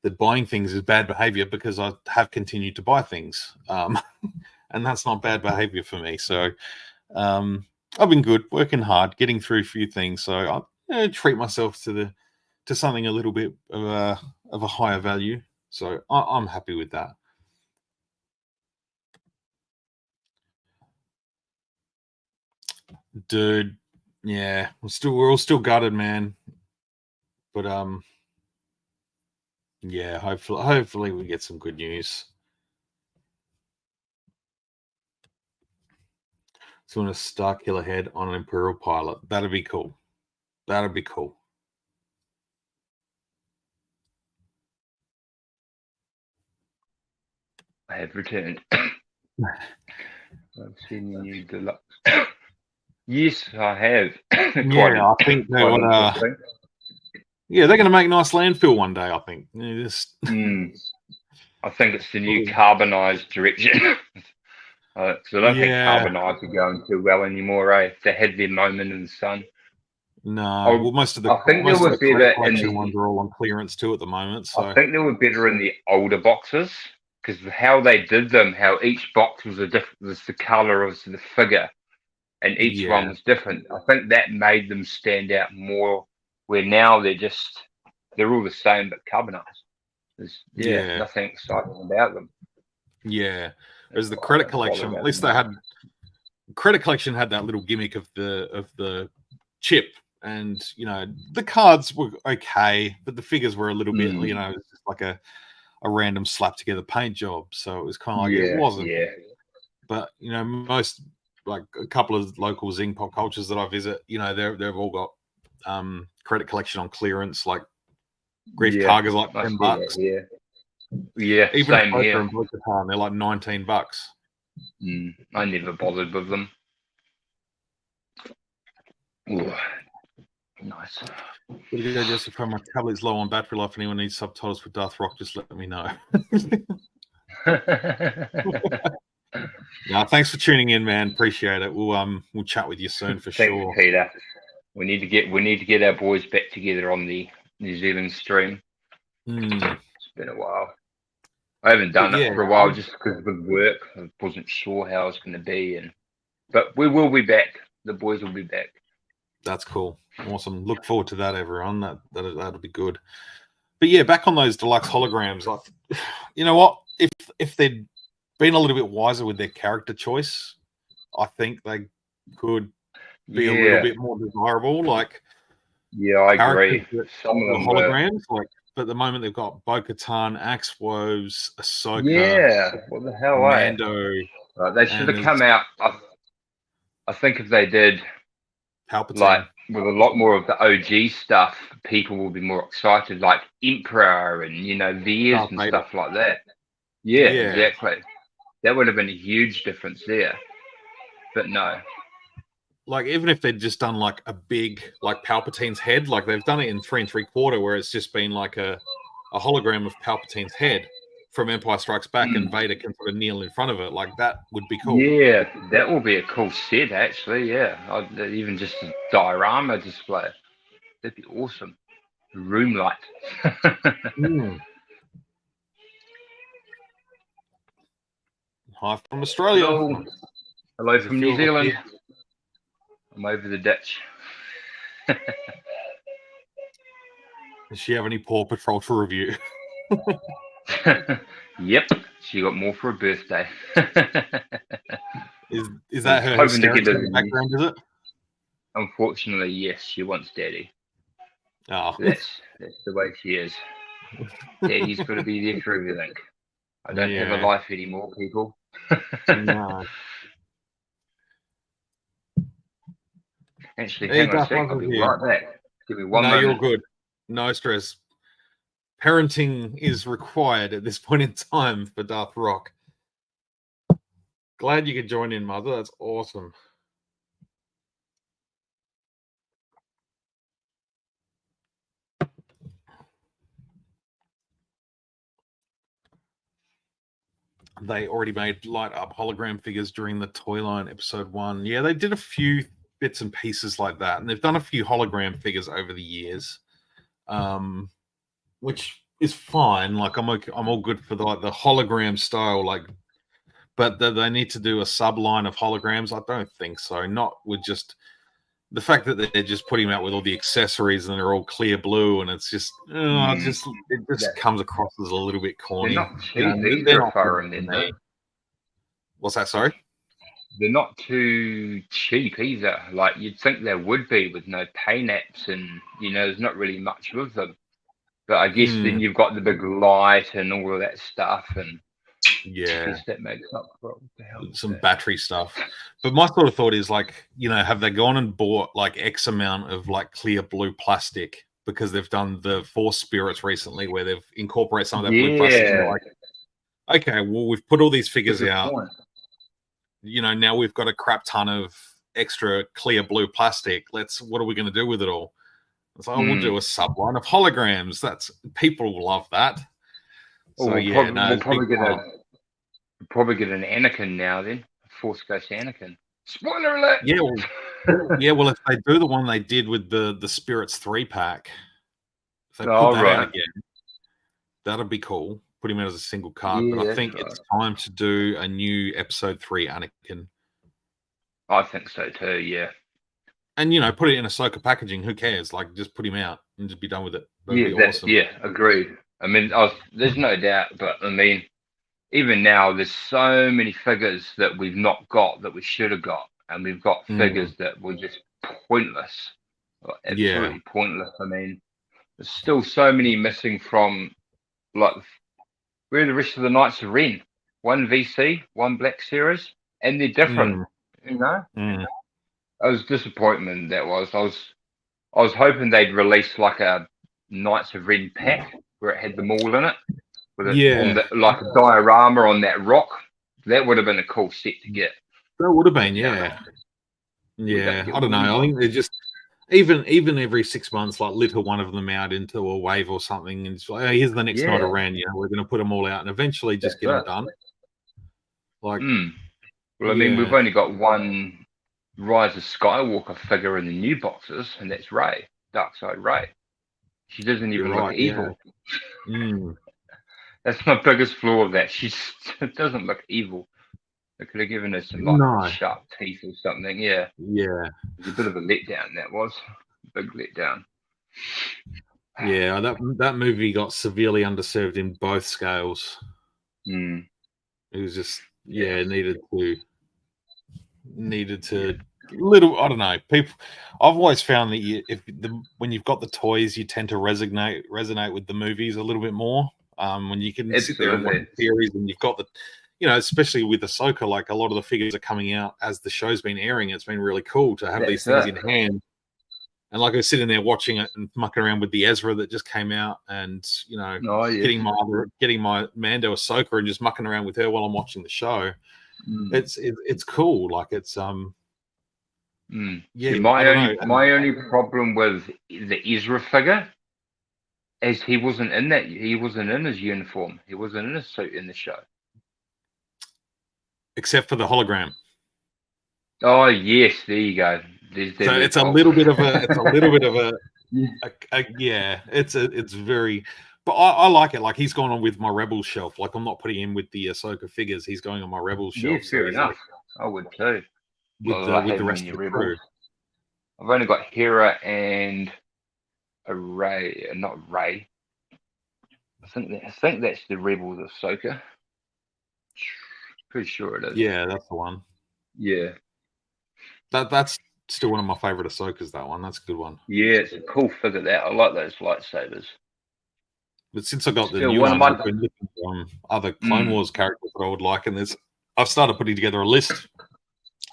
that buying things is bad behavior because I have continued to buy things, and that's not bad behavior for me. So I've been good, working hard, getting through a few things. So I treat myself to something a little bit of a higher value. So I'm happy with that. Dude, yeah, we're all still gutted, man. But yeah, hopefully we get some good news. So want a Star Killer head on an Imperial pilot. That'd be cool. That'd be cool. I have returned. I've seen the new deluxe. Yes, I have. Yeah, I think they would. Yeah, they're going to make nice landfill one day. I think. I think it's the new carbonized direction. Because I don't think carbonized are going too well anymore. They had their moment in the sun. No, well, most of the collection ones are all on clearance too at the moment. So I think they were better in the older boxes because how they did them, how each box was the color of the figure, and each one was different. I think that made them stand out more. Where now they're all the same but carbonized. There's nothing exciting about them. Yeah, as the credit collection, at least they had credit collection had that little gimmick of the chip. And the cards were okay, but the figures were a little bit, it was just like a random slap together paint job. So it was kind of like it wasn't. Yeah. But most, like a couple of local zing pop cultures that I visit, they've all got credit collection on clearance, like Grief Karga's like $10. Yeah. Even same here. And Bo-Katan, they're like $19. I never bothered with them. Ooh. Nice. Joseph, my tablet's low on battery life. Anyone needs subtitles for Darth Rock, just let me know. No, thanks for tuning in, man. Appreciate it. We'll chat with you soon for Thanks, sure. Peter. We need to get our boys back together on the New Zealand stream. It's been a while. I haven't done it for a while just because of work. I wasn't sure how it's going to be, but we will be back. The boys will be back. That's cool. Awesome. Look forward to that, everyone. That'll be good. But yeah, back on those deluxe holograms. Like, you know what? If they'd been a little bit wiser with their character choice, I think they could be a little bit more desirable. Like, I agree. Some of the holograms, but at the moment they've got Bo-Katan, Axe Woves, Ahsoka. Yeah, what the hell, Mando. They should have come out. I think if they did, Palpatine. Like with a lot more of the OG stuff, people will be more excited, like Emperor and Veers and stuff like that. Yeah, exactly. That would have been a huge difference there. But no. Like, even if they'd just done like a big, like Palpatine's head, like they've done it in 3 3/4, where it's just been like a hologram of Palpatine's head from Empire Strikes Back, and Vader can sort of kneel in front of it. Like, that would be cool. Yeah, that will be a cool set, actually. Yeah, even just a diorama display. That'd be awesome. Room light. Hi from Australia. Hello from New Zealand. I'm over the ditch. Does she have any Paw Patrol to review? Yep, she got more for her birthday. Is that her hoping to hysterics get in the background? Is it? Unfortunately, yes, she wants daddy. Oh, That's the way she is. Daddy's got to be there for everything. I don't have a yeah. life anymore, people. No. Actually, Hey, hang on a Darth sec. I'll Michael's be here. right back. Give me one No, you're moment. good. No stress. Parenting is required at this point in time for Darth Rock. Glad you could join in, Mother. That's awesome. They already made light up hologram figures during the Toy Line episode 1. Yeah, they did a few bits and pieces like that, and they've done a few hologram figures over the years, which is fine. Like I'm all good for the hologram style, like, but they need to do a subline of holograms. I don't think so. Not with just the fact that they're just putting them out with all the accessories and they're all clear blue, and it's just, it just comes across as a little bit corny. They're not cheap You know, either, they're not foreign for then, me. What's that? Sorry. They're not too cheap either. Like you'd think they would be with no paint apps and there's not really much with them. But I guess then you've got the big light and all of that stuff, and Yeah, I guess that makes up for what the hell. some battery stuff. But my sort of thought is like, have they gone and bought like X amount of like clear blue plastic because they've done the Force Spirits recently where they've incorporated some of that blue plastic? And they're like, okay, well, we've put all these figures out. Point. Now we've got a crap ton of extra clear blue plastic. What are we going to do with it all? It's like, we'll do a subline of holograms. People will love that. So we'll probably get an Anakin now then. Force Ghost Anakin. Spoiler alert! Yeah, well, if they do the one they did with the Spirits 3-pack, if they put that out again, that'd be cool. Put him out as a single card, but I think it's time to do a new Episode 3 Anakin. I think so too, yeah. And, put it in Ahsoka packaging. Who cares? Like, just put him out and just be done with it. That'd be awesome. Yeah, agreed. I mean, there's no doubt, but I mean, even now, there's so many figures that we've not got that we should have got, and we've got figures that were just pointless, absolutely pointless. I mean, there's still so many missing from, like, where are the rest of the Knights of Ren? One VC, one Black Series, and they're different. I was disappointment. That was. I was hoping they'd release like a Knights of Ren pack where it had them all in it. With like a diorama on that rock. That would have been a cool set to get. That would have been, yeah. I don't know. I think they're just even every 6 months, like little one of them out into a wave or something, and it's like, oh, here's the next Knight of Ren. We're going to put them all out, and eventually just get them done. Like, well, I mean, we've only got one Rise of Skywalker figure in the new boxes, and that's Rey, Darkside Rey. She doesn't even look evil. That's my biggest flaw of that. She doesn't look evil. They could have given her some sharp teeth or something. Yeah. Yeah. It was a bit of a letdown, that was. A big letdown. Yeah, that movie got severely underserved in both scales. It was just needed to little. I don't know. People, I've always found that when you've got the toys, you tend to resonate with the movies a little bit more. When you can sit there and watch the series, and you've got the, especially with Ahsoka, like a lot of the figures are coming out as the show's been airing. It's been really cool to have these things in hand. And like I was sitting there watching it and mucking around with the Ezra that just came out, and getting my Mando Ahsoka and just mucking around with her while I'm watching the show. It's cool. Like it's See, my only problem with the Ezra figure is he wasn't in his uniform. He wasn't in his suit in the show. Except for the hologram. Oh yes, there you go. So it's a little bit of a it's very, but I like it. Like he's gone on with my Rebels shelf. Like I'm not putting him with the Ahsoka figures. He's going on my Rebels shelf. Yeah, fair enough. I would too. With the rest of the crew. I've only got Hera and a Rey, not Rey. I think that's the Rebels Ahsoka. Pretty sure it is. Yeah, that's the one. Yeah. That's still one of my favorite Ahsokas. That one, that's a good one. Yeah, it's a cool figure. That I like those lightsabers. But since I got the Still, new one of ones, my I've been looking for other Clone Wars characters that I would like, and I've started putting together a list,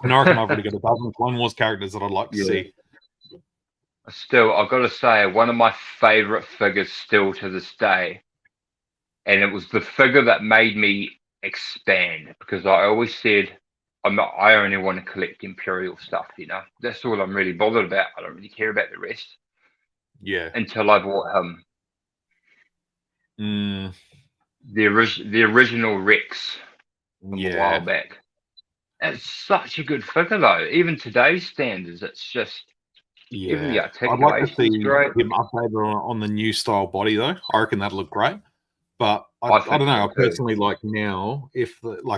and I reckon I've already got a dozen Clone Wars characters that I'd like to see. Still, I've got to say, one of my favorite figures still to this day, and it was the figure that made me expand, because I always said I only want to collect Imperial stuff. That's all I'm really bothered about. I don't really care about the rest. Yeah. Until I bought him. The original Rex from a while back. It's such a good figure, though. Even today's standards, it's just even the articulation. I'd like to see him updated on the new style body, though. I reckon that'd look great. But I don't know. I personally like now, I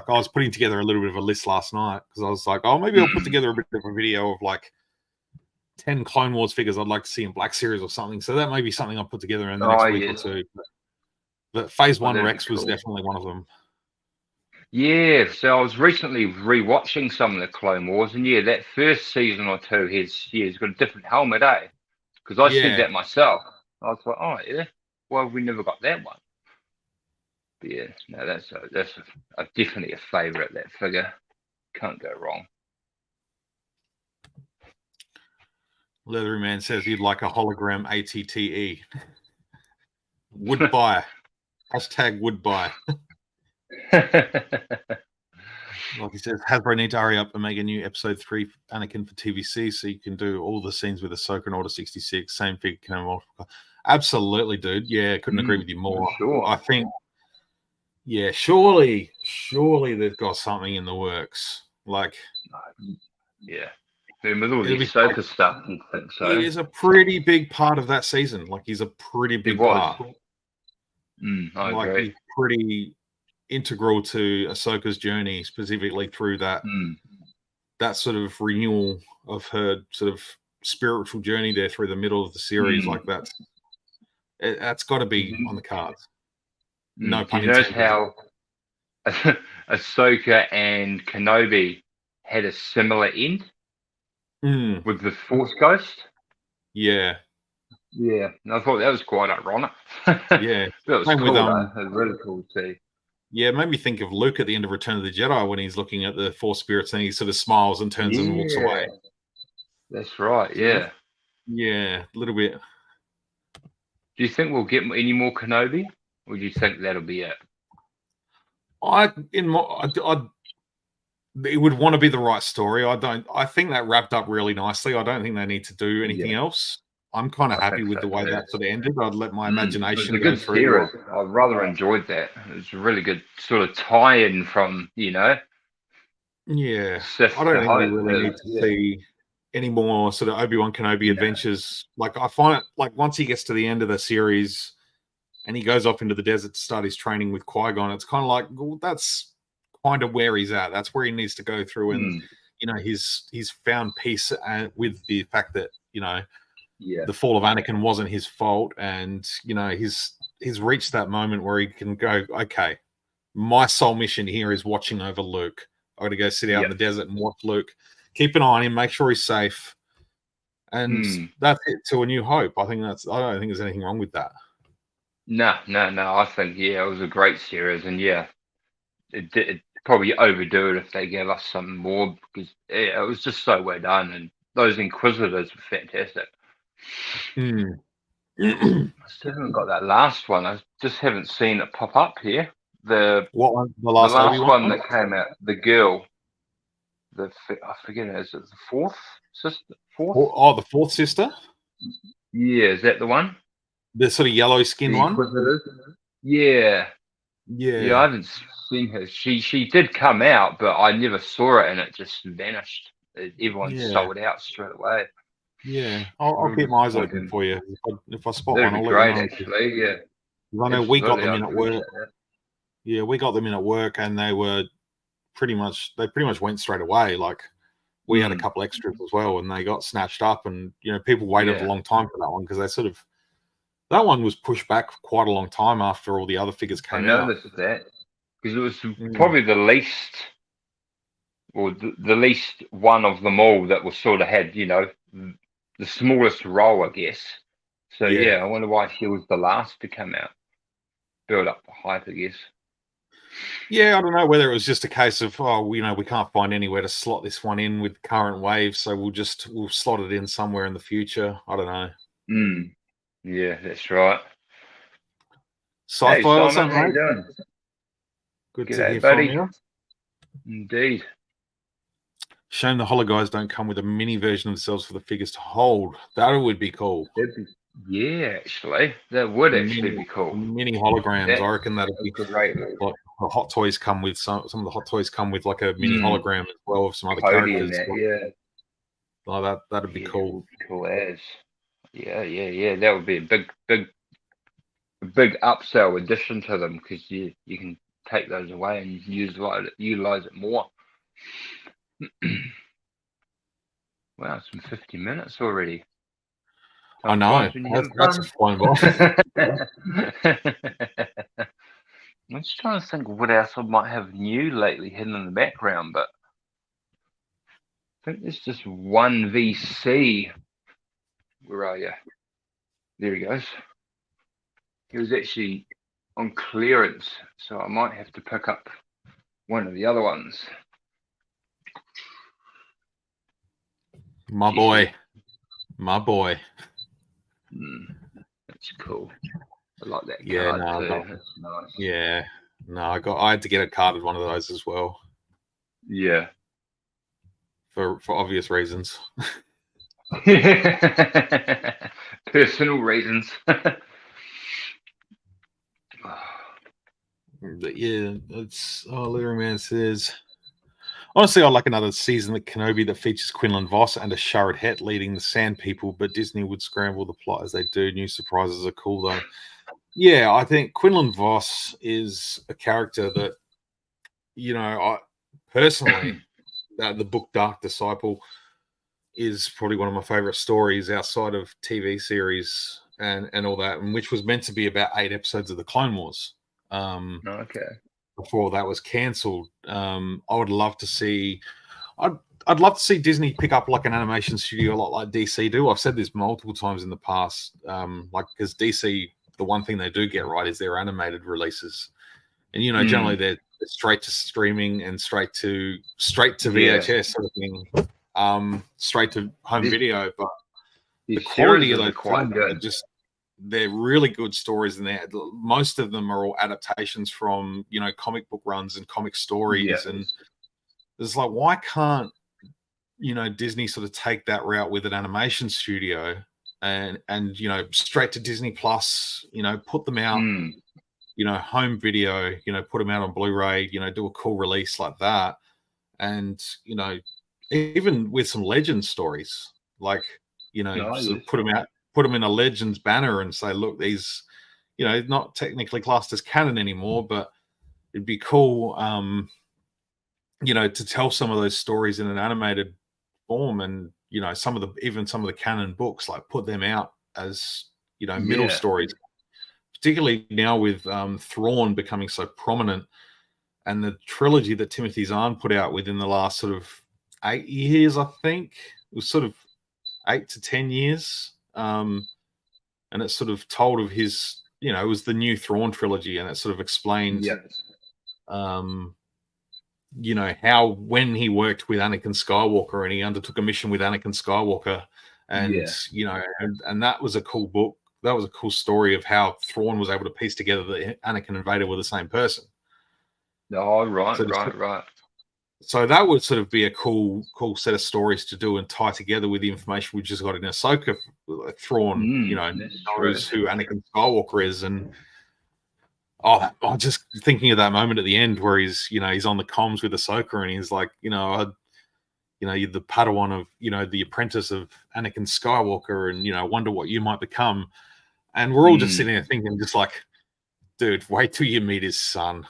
was putting together a little bit of a list last night because I was like, oh, maybe I'll put together a bit of a video of like 10 Clone Wars figures I'd like to see in Black Series or something. So that may be something I'll put together in the next week or two. But Phase 1 Rex was definitely one of them. Yeah, so I was recently rewatching some of the Clone Wars, and that first season or two, he's got a different helmet, eh? Because I said that myself. I was like, oh yeah, well we never got that one. But yeah, no, that's definitely a favourite. That figure can't go wrong. Leathery Man says he'd like a hologram ATTE. Would buy. Hashtag would buy. Like he says, Hasbro need to hurry up and make a new episode 3 Anakin for TVC so you can do all the scenes with Ahsoka and Order 66. Same figure can have multiple. Absolutely, dude. Yeah, couldn't agree with you more. Sure. I think, surely they've got something in the works. Like, yeah. With all the Ahsoka stuff, you'd think so. He is a pretty big part of that season. Like, he's a pretty big part. I agree. He's pretty integral to Ahsoka's journey, specifically through that sort of renewal of her sort of spiritual journey there through the middle of the series. Like that's got to be on the cards. No pun intended. Do you notice how Ahsoka and Kenobi had a similar end with the Force Ghost? Yeah. Yeah, and I thought that was quite ironic. Yeah, that was cool. It was really cool to see. Yeah, it made me think of Luke at the end of Return of the Jedi when he's looking at the Force spirits and he sort of smiles and turns and walks away. That's right. Yeah. Yeah, a little bit. Do you think we'll get any more Kenobi, or do you think that'll be it? It would want to be the right story. I think that wrapped up really nicely. I don't think they need to do anything else. I'm kind of happy with the way that sort of ended. I'd let my imagination go through. I rather enjoyed that. It was a really good sort of tie-in from, Yeah. I don't think we really need to see any more sort of Obi-Wan Kenobi adventures. Like, I find it, like, once he gets to the end of the series and he goes off into the desert to start his training with Qui-Gon, it's kind of like, well, that's kind of where he's at. That's where he needs to go through. And, he's found peace with the fact that, the fall of Anakin wasn't his fault, and he's reached that moment where he can go, okay, my sole mission here is watching over Luke. I got to go sit out in the desert and watch Luke, keep an eye on him, make sure he's safe, and that's it to A New Hope. I don't think there's anything wrong with that. No. I think it was a great series, and it probably overdo it if they gave us some more, because it was just so well done, and those Inquisitors were fantastic. I still haven't got that last one. I just haven't seen it pop up here. What one? The last one that came out. The girl. I forget. Is it the fourth sister? Oh, the fourth sister. Yeah, is that the one? The sort of yellow skin one. Yeah. I haven't seen her. She did come out, but I never saw it, and it just vanished. Everyone sold out straight away. Yeah, I'll keep my eyes open for you. If I spot one, I'll let you know. Actually, yeah. I know we got them in at work. Yeah, we got them in at work, and they pretty much went straight away. Like, we had a couple extras as well, and they got snatched up, and people waited a long time for that one, because that one was pushed back quite a long time after all the other figures came out. I noticed that, because it was probably the least or the least one of them all that was sort of had, the smallest role, I guess. So Yeah. I wonder why she was the last to come out. Build up the hype, I guess. Yeah, I don't know whether it was just a case of, we can't find anywhere to slot this one in with current waves, so we'll slot it in somewhere in the future. I don't know. Yeah, that's right. Hey, Sci-fi, what's Simon, up, how you mate? doing? Good to G'day, hear from buddy. you. Indeed. Shame the Hollow Guys don't come with a mini version of themselves for the figures to hold. That would be cool. Actually, that would actually be cool. Mini holograms. I reckon that'd be great. like the Hot Toys come with some of the Hot Toys come with like a mini hologram as well of some other Cody characters. and that, Like that'd be cool. Cool as. Yeah. That would be a big upsell addition to them because you can take those away and utilize it more. Wow, it's been 50 minutes already. I know. That's a flying by. I'm just trying to think of what else I might have new lately hidden in the background, but I think there's just one VC. Where are you? There he goes. He was actually on clearance, so I might have to pick up one of the other ones. My boy. That's cool. I like that card too. That's nice. Yeah. No, I had to get a carded one of those as well. Yeah. For obvious reasons. Personal reasons. But yeah, it's Leader Man says, honestly, I like another season of Kenobi that features Quinlan Voss and a Sharad Het leading the Sand People, but Disney would scramble the plot as they do. New surprises are cool though. Yeah, I think Quinlan Voss is a character that, I personally, the book Dark Disciple is probably one of my favorite stories outside of TV series and all that, and which was meant to be about 8 episodes of the Clone Wars. Okay. Before that was cancelled. I would love to see. I'd love to see Disney pick up like an animation studio a lot like DC do. I've said this multiple times in the past, because DC, the one thing they do get right is their animated releases, and generally they're straight to streaming and straight to VHS sort of thing, straight to home video. But the quality of those films are they're really good stories, and most of them are all adaptations from comic book runs and comic stories, and it's like, why can't Disney sort of take that route with an animation studio and straight to Disney Plus, put them out, home video, put them out on Blu-ray, do a cool release like that, and even with some legend stories, like sort of put them in a Legends banner and say, look, these, not technically classed as canon anymore, but it'd be cool, to tell some of those stories in an animated form, and some of the canon books, like put them out as middle stories, particularly now with Thrawn becoming so prominent, and the trilogy that Timothy Zahn put out within the last sort of 8 years, I think it was sort of 8 to 10 years. And it's sort of told of his, it was the new Thrawn trilogy, and it sort of explained, how when he worked with Anakin Skywalker and he undertook a mission with Anakin Skywalker, and and that was a cool book. That was a cool story of how Thrawn was able to piece together that Anakin and Vader were the same person. Oh, right. So that would sort of be a cool set of stories to do and tie together with the information we just got in Ahsoka. Thrawn, knows who Anakin Skywalker is, and I'm just thinking of that moment at the end where he's on the comms with Ahsoka, and he's like, you're the Padawan of, the apprentice of Anakin Skywalker, and I wonder what you might become. And we're all just sitting there thinking, just like, dude, wait till you meet his son.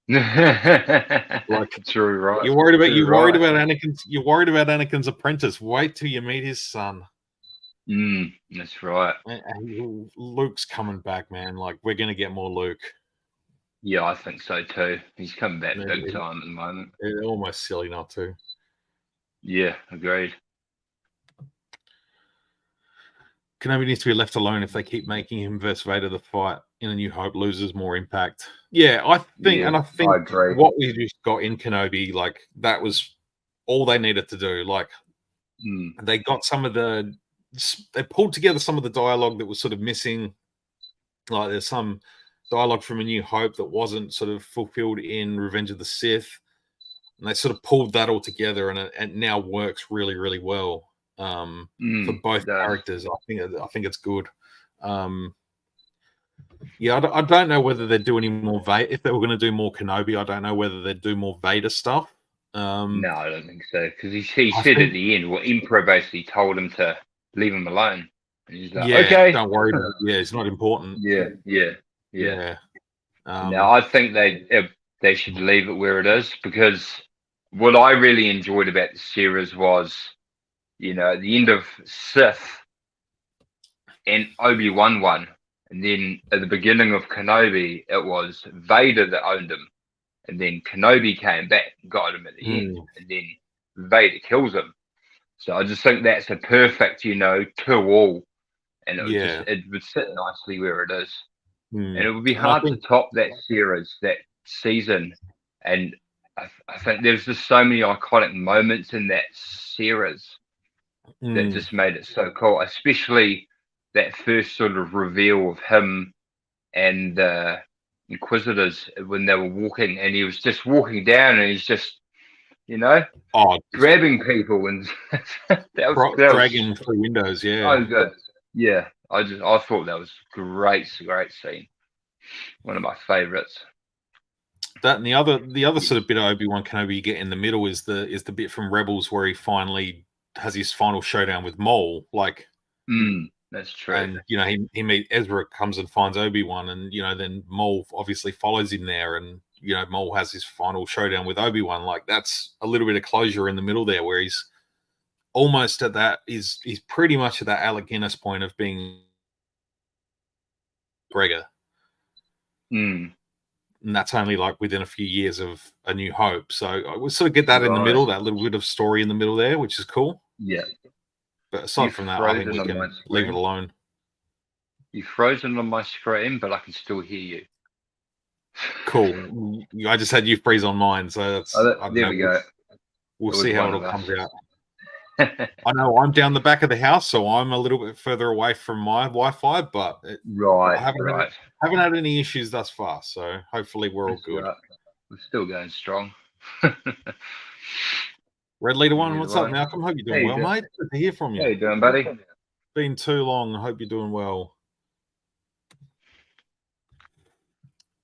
Like, true, right? You're worried about Anakin's apprentice. Wait till you meet his son. That's right. And Luke's coming back, man. Like, we're gonna get more Luke. Yeah, I think so too. He's coming back It, big it, time at the moment. it's almost silly not to. Yeah, agreed. Kenobi needs to be left alone. If they keep making him versus Vader, the fight in A New Hope loses more impact. Yeah, I think, Yeah, and I think I agree. what we just got in Kenobi, like that was all they needed to do. Like they got they pulled together some of the dialogue that was sort of missing. Like there's some dialogue from A New Hope that wasn't sort of fulfilled in Revenge of the Sith, and they sort of pulled that all together, and it now works really, really well for both characters. I think it's good. Yeah, I don't know whether they'd do any more Vader. If they were going to do more Kenobi, I don't know whether they'd do more Vader stuff. No, I don't think so. Because he I said at think, the end, well, Emperor basically told him to leave him alone. And he's like, yeah, okay. don't worry about it. Yeah, it's not important. Yeah. Um, Now, I think they should leave it where it is, because what I really enjoyed about the series was, at the end of Sith and Obi-Wan won. And then at the beginning of Kenobi, it was Vader that owned him. And then Kenobi came back and got him at the end. And then Vader kills him. So I just think that's a perfect, 2-all. And it would sit nicely where it is. And it would be hard to top that series, that season. And I think there's just so many iconic moments in that series that just made it so cool, especially that first sort of reveal of him and the Inquisitors when they were walking, and he was just walking down, and he's just, grabbing people, and that was dragging through windows. Yeah, so good. Yeah, I thought that was great scene. One of my favorites. That and the other sort of bit of Obi-Wan Kenobi you get in the middle is the bit from Rebels where he finally has his final showdown with Maul. Like, that's true. And he meet Ezra, comes and finds Obi-Wan, and then Maul obviously follows him there, and Maul has his final showdown with Obi-Wan. Like, that's a little bit of closure in the middle there, where he's almost at that. He's pretty much at that Alec Guinness point of being Gregor. And that's only like within a few years of A New Hope. So we sort of get that in the middle, that little bit of story in the middle there, which is cool. Yeah. But aside from that, I think we can leave it alone. You've frozen on my screen, but I can still hear you. Cool. I just had you freeze on mine, so that's there we go. We'll see how it all comes out. I know I'm down the back of the house, so I'm a little bit further away from my Wi-Fi, but I haven't had any issues thus far, so hopefully we're all good. We're still going strong. Red Leader One, what's up, Malcolm? Hope you're doing well, mate. Good to hear from you. How you doing, buddy? Been too long. I hope you're doing well.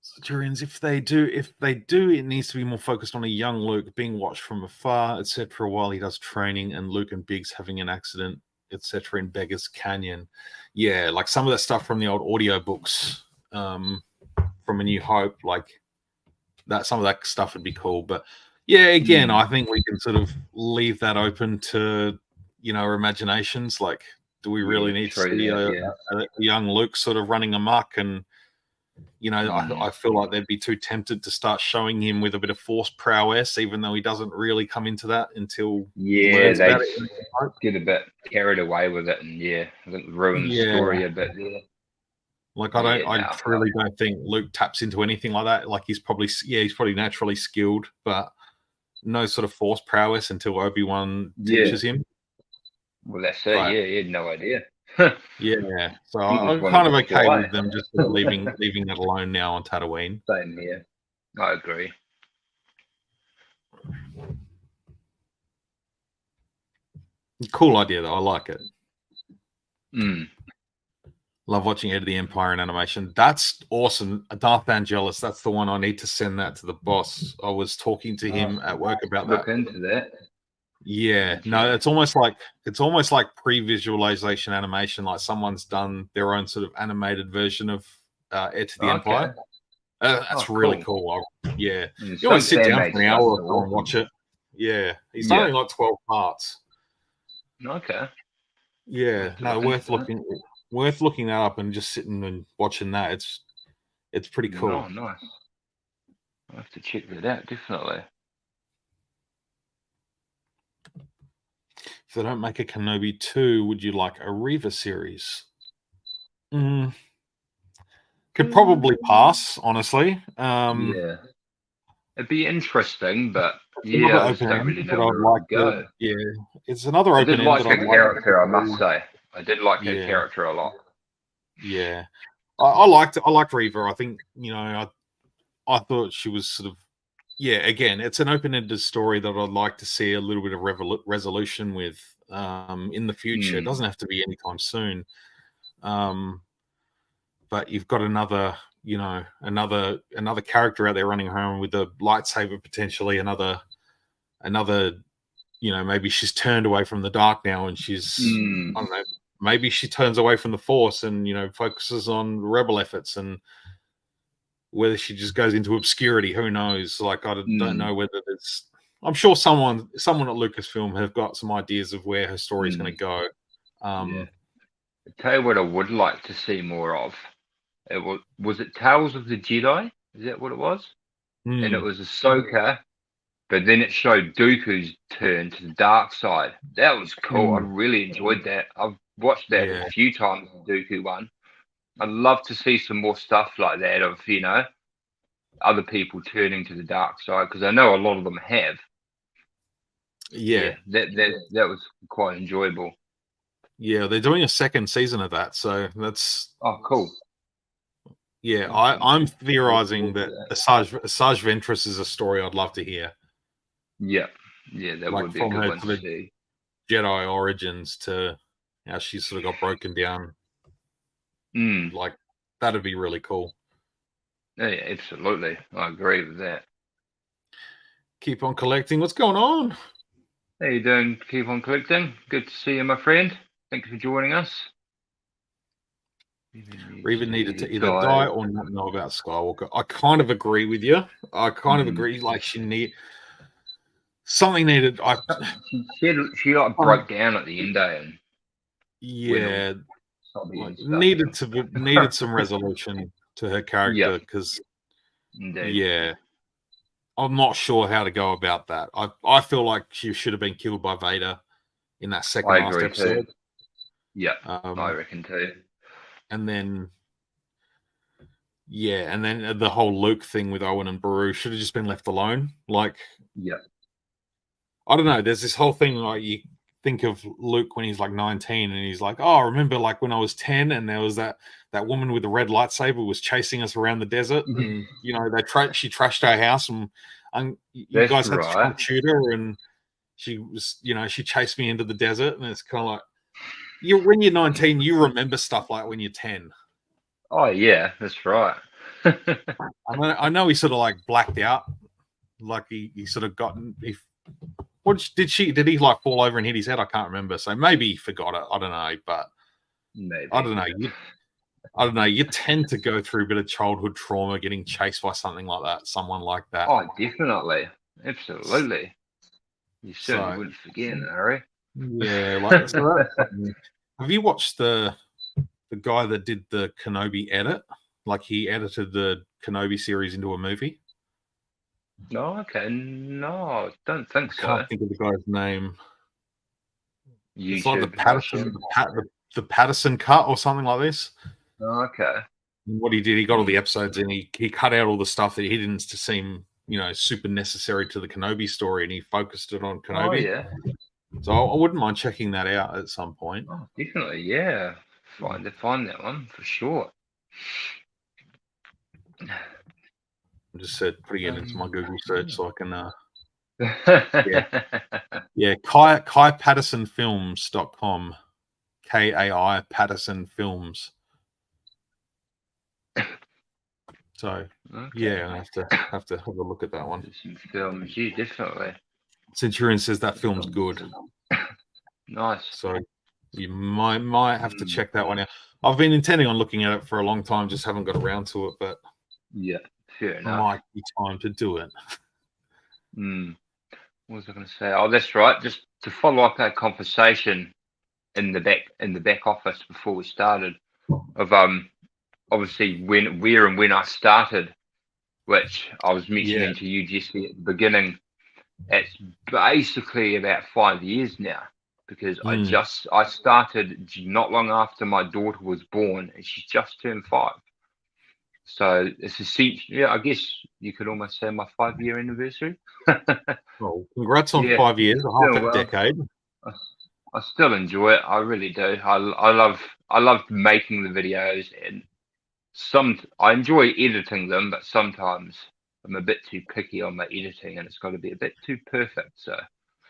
Centurions, if they do, it needs to be more focused on a young Luke being watched from afar, etc., while he does training, and Luke and Biggs having an accident, etc., in Beggar's Canyon. Yeah, like some of that stuff from the old audiobooks from A New Hope, like that. Some of that stuff would be cool, but yeah, again, I think we can sort of leave that open to our imaginations. Like, do we really need to see a young Luke sort of running amok? And I feel like they'd be too tempted to start showing him with a bit of force prowess, even though he doesn't really come into that until he learns about it. Get a bit carried away with it, and I think ruin the story a bit there. Like, I really don't think Luke taps into anything like that. Like, he's probably naturally skilled, but no sort of force prowess until Obi-Wan teaches him. Well, that's it. He had no idea. Yeah, so I'm kind of okay with them just sort of leaving it alone now on Tatooine. Same here. I agree. Cool idea, though. I like it. Love watching Heir to the Empire in animation. That's awesome. Darth Angelus, that's the one. I need to send that to the boss. I was talking to him at work about that. Look into that. Yeah, no, it's almost like pre-visualization animation, like someone's done their own sort of animated version of Heir to the Empire. That's really cool. You always sit down for an hour or so and watch it. Yeah, he's only like 12 parts. Okay. Yeah, no, worth looking that up and just sitting and watching that. It's pretty cool. Oh, nice. I have to check that out, definitely. If they don't make a Kenobi 2, would you like a Reva series? Could probably pass, honestly. Yeah. It'd be interesting, but Another I just open don't end really that know I'd where it like would to. go. Yeah, it's another I open did end like that her I'd like. character, I must say. I did like her Yeah, character a lot. yeah. I liked Reva. I think I thought she was sort of again, it's an open-ended story that I'd like to see a little bit of resolution with in the future. It doesn't have to be anytime soon. But you've got another character out there running around with a lightsaber, potentially another maybe she's turned away from the dark now and she's I don't know, maybe she turns away from the force and focuses on rebel efforts, and whether she just goes into obscurity, who knows? Like, I don't know whether there's. I'm sure someone at Lucasfilm have got some ideas of where her story's going to go. Yeah. I tell you what I would like to see more of. It was it Tales of the Jedi? Is that what it was? And it was Ahsoka, but then it showed Dooku's turn to the dark side. That was cool. I really enjoyed that. I've watched that a few times, the Dooku one. I'd love to see some more stuff like that of, other people turning to the dark side, because I know a lot of them have. Yeah. That was quite enjoyable. Yeah, they're doing a second season of that, so that's cool. Yeah, I'm theorizing that Asajj Ventress is a story I'd love to hear. Yeah, that would be a good one to see. Jedi origins to how she sort of got broken down. Like, that'd be really cool. Yeah, absolutely. I agree with that. Keep on collecting. What's going on? How you doing? Keep on collecting. Good to see you, my friend. Thank you for joining us. Reva needed to either die or not know about Skywalker. I kind of agree with you. I kind of agree. Like, something needed. She like broke down at the end, and needed some resolution to her character, because I'm not sure how to go about that. I feel like she should have been killed by Vader in that second last episode. Too. Yeah, I reckon too. And then the whole Luke thing with Owen and Beru should have just been left alone. Like, I don't know. There's this whole thing, like, you think of Luke when he's like 19 and he's like, oh, I remember like when I was 10 and there was that woman with the red lightsaber was chasing us around the desert, and she trashed our house, and you guys had to try and shoot her, and she was, she chased me into the desert. And it's kind of like, when you're 19, you remember stuff like when you're 10. Oh yeah, that's right. I know he sort of like blacked out, like he sort of gotten. Did he like fall over and hit his head? I can't remember. So maybe he forgot it. I don't know, but maybe. I don't know. You tend to go through a bit of childhood trauma getting chased by something like that, someone like that. Oh, definitely, absolutely. You certainly wouldn't forget, Harry. Yeah, like have you watched the guy that did the Kenobi edit? Like, he edited the Kenobi series into a movie. Oh, okay. No, I don't think so. I can't think of the guy's name. YouTube, it's like the Patterson cut or something like this. Oh, okay. And what he did, he got all the episodes and he cut out all the stuff that he didn't seem, super necessary to the Kenobi story, and he focused it on Kenobi. Oh, yeah. So I wouldn't mind checking that out at some point. Oh, definitely, yeah. Find that one for sure. I just putting it into my Google search so I can Kai PattersonFilms.com. KAI Patterson Films. So I have to have a look at that one. Some films, yeah, definitely. Centurion says that film's good. Nice. So you might have to check that one out. I've been intending on looking at it for a long time, just haven't got around to it, but yeah, fair enough. Might be time to do it. What was I going to say? Oh, that's right. Just to follow up our conversation in the back office before we started, of obviously when I started which I was mentioning to you, Jesse, at the beginning. It's basically about 5 years now, because I started not long after my daughter was born, and she just turned 5. So it's essentially, yeah, I guess you could almost say my 5-year anniversary. Well, congrats on 5 years, half a decade. I still enjoy it. I really do. I love making the videos, and I enjoy editing them, but sometimes I'm a bit too picky on my editing, and it's got to be a bit too perfect. So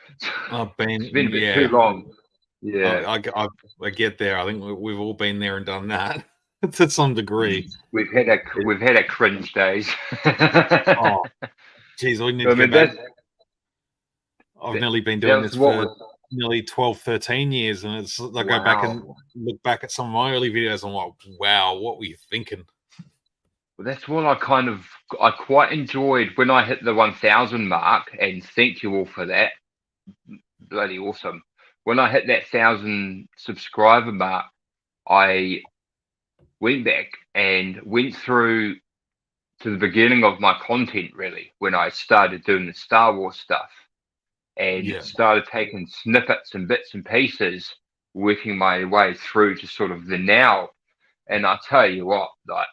it's been a bit too long. Yeah, I get there. I think we've all been there and done that to some degree. We've had a cringe days. Oh, geez, we need to go back. I've nearly been doing this for nearly 12, 13 years, and it's like go back and look back at some of my early videos and like, wow, what were you thinking? Well, that's what I quite enjoyed when I hit the 1,000 mark, and thank you all for that. Bloody awesome. When I hit that 1,000 subscriber mark, I went back and went through to the beginning of my content, really, when I started doing the Star Wars stuff, and started taking snippets and bits and pieces, working my way through to sort of the now. And I tell you what, like,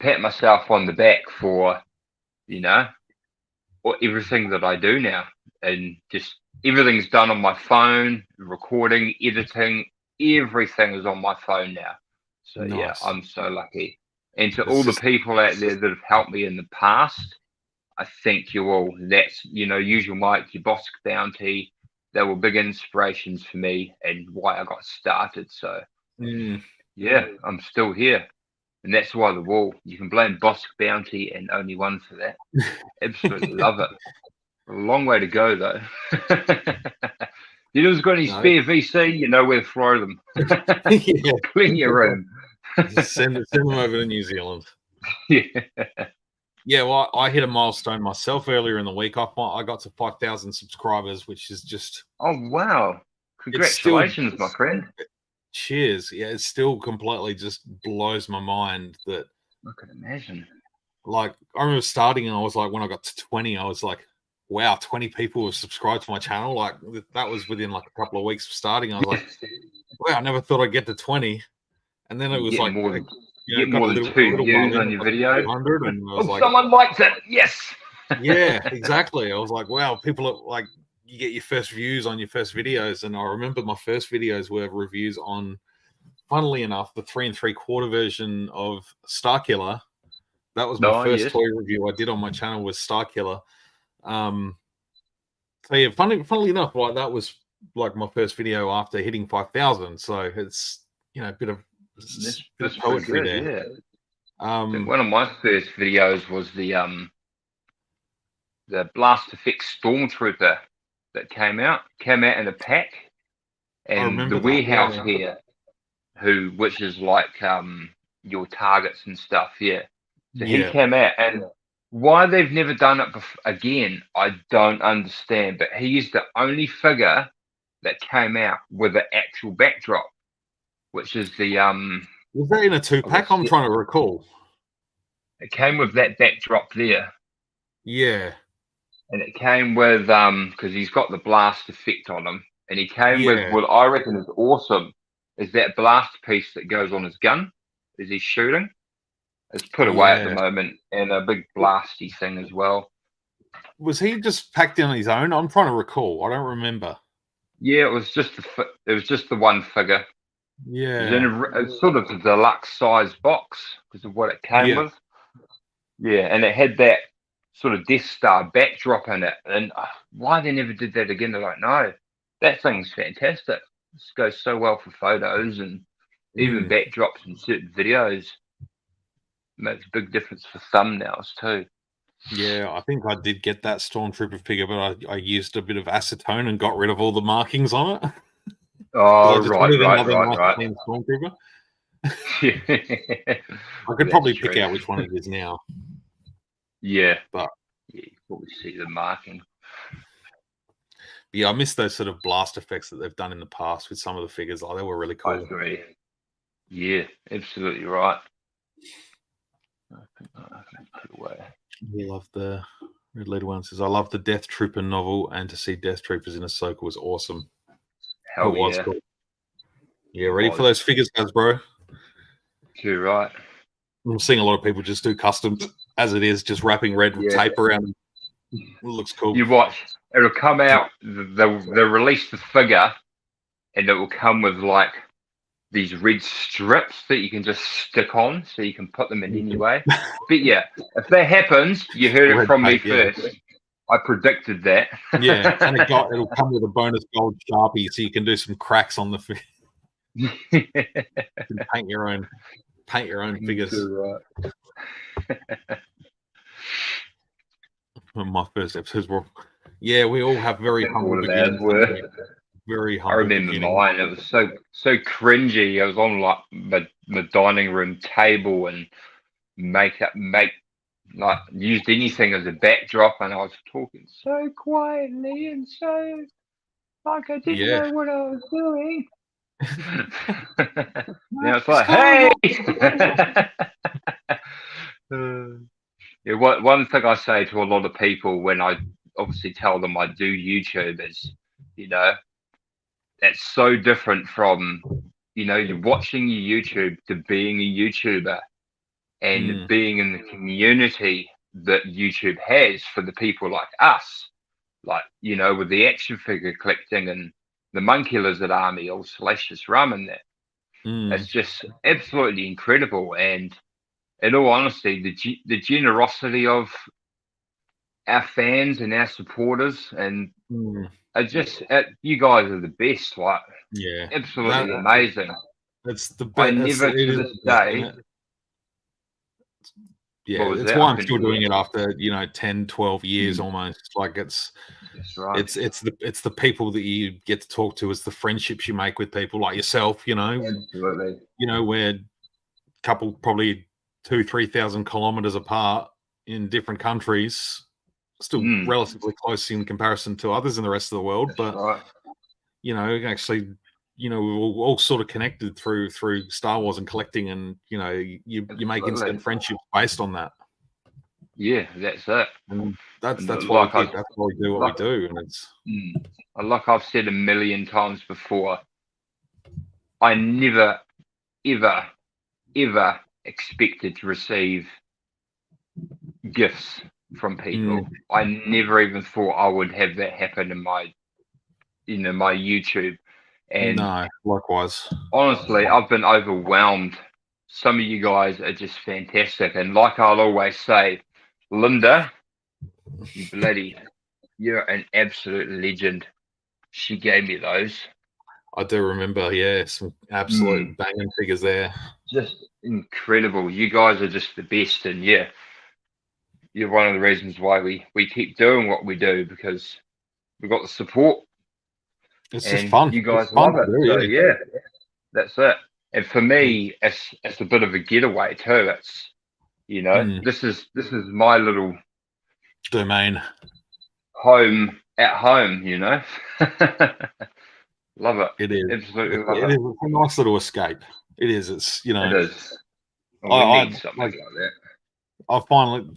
pat myself on the back for, everything that I do now, and just everything's done on my phone, recording, editing, everything is on my phone now. So yeah, I'm so lucky. And to all the people out there that have helped me in the past, I thank you all. That's, Usual Mike, your Bossk Bounty, they were big inspirations for me and why I got started. So yeah, I'm still here. And that's why the wall. You can blame Bossk Bounty and Only One for that. Absolutely love it. A long way to go, though. You just got any spare VC, you know where to throw them. Plenty of room. Send them over to New Zealand. Yeah, well, I hit a milestone myself earlier in the week. I got to 5,000 subscribers, which is just... Oh, wow. Congratulations, my friend. Cheers. Yeah, it still completely just blows my mind that... I can imagine. Like, I remember starting and I was like, when I got to 20, I was like, wow, 20 people have subscribed to my channel. Like, that was within like a couple of weeks of starting. I was like, wow, I never thought I'd get to 20. And then it was like... more than 2 views on your video. And I was like, someone likes it. Yes. Yeah, exactly. I was like, wow, people are like... You get your first views on your first videos, and I remember my first videos were reviews on, funnily enough, the 3 3/4 version of Starkiller. That was my first toy review I did on my channel, was Starkiller. So yeah, funnily enough, like that was like my first video after hitting 5,000. So it's a bit of poetry there. I think one of my first videos was the Blast Effects Stormtrooper that came out in a pack, and the warehouse here, which is like your targets and stuff. So he came out, and why they've never done it again, I don't understand. But he is the only figure that came out with an actual backdrop, which is the Was that in a 2-pack? I'm trying to recall. It came with that backdrop there. Yeah. And it came with because he's got the blast effect on him, and he came with what I reckon is awesome is that blast piece that goes on his gun as he's shooting. It's put away at the moment, and a big blasty thing as well. Was he just packed in on his own? I'm trying to recall. I don't remember. Yeah, it was just the one figure. Yeah, it was sort of a deluxe size box because of what it came with. Yeah, and it had that sort of Death Star backdrop in it, and why they never did that again, I don't know. That thing's fantastic. This goes so well for photos and even backdrops in certain videos. Makes a big difference for thumbnails too. Yeah, I think I did get that Stormtrooper figure, but I used a bit of acetone and got rid of all the markings on it. Oh, right. Stormtrooper. I could probably pick out which one it is now. Yeah, but you probably see the marking. Yeah, I miss those sort of blast effects that they've done in the past with some of the figures. Oh, they were really cool. I agree. Yeah, absolutely right. I think I can put it away. We love the Red Leader One says, I love the Death Trooper novel, and to see Death Troopers in Ahsoka was awesome. Hell it was yeah. cool. Yeah, ready for those figures, guys, bro? You're right. I'm seeing a lot of people just do customs as it is, just wrapping red tape around. It looks cool. You watch, it'll come out, they'll release the figure, and it will come with like these red strips that you can just stick on, so you can put them in any way. But yeah, if that happens, you heard it from me first. I predicted that. Yeah, and it'll come with a bonus gold Sharpie, so you can do some cracks on the figure. You can paint your own figures. Right. My first episodes were, we all have very humble beginnings. Very humble. I remember mine. It was so cringy. I was on like the dining room table and used anything as a backdrop, and I was talking so quietly and so like I didn't know what I was doing. Now it's like, hey. One thing I say to a lot of people when I obviously tell them I do YouTube is, that's so different from, you're watching your YouTube to being a YouTuber and being in the community that YouTube has for the people like us, like, with the action figure collecting and the Monkey Lizard Army, or Salacious Rum and that. It's just absolutely incredible. And in all honesty, the generosity of our fans and our supporters, and you guys are the best. Like, absolutely amazing. It's the best. I never to this day. Yeah, that's why I'm still doing it after 10, 12 years almost. Like it's the people that you get to talk to, it's the friendships you make with people like yourself. Absolutely. We're a couple probably 2,000-3,000 kilometers apart in different countries, still relatively close in comparison to others in the rest of the world. But actually, we're all sort of connected through Star Wars and collecting, and you make instant friendships based on that. Yeah, that's it. And that's why we do what we do, and it's like I've said a million times before. I never, ever, ever expected to receive gifts from people. I never even thought I would have that happen in my YouTube. And no, likewise. Honestly, I've been overwhelmed. Some of you guys are just fantastic. And like I'll always say, Linda, you're an absolute legend. She gave me those. I do remember, some absolute banging figures there. Just incredible. You guys are just the best. And you're one of the reasons why we keep doing what we do, because we've got the support. It's just fun. You guys love it. So, that's it. And for me, it's a bit of a getaway too. It's this is my little domain, home at home. Love it. It is absolutely love it. It is a nice little escape. It is. It's it is. I need something like that. I finally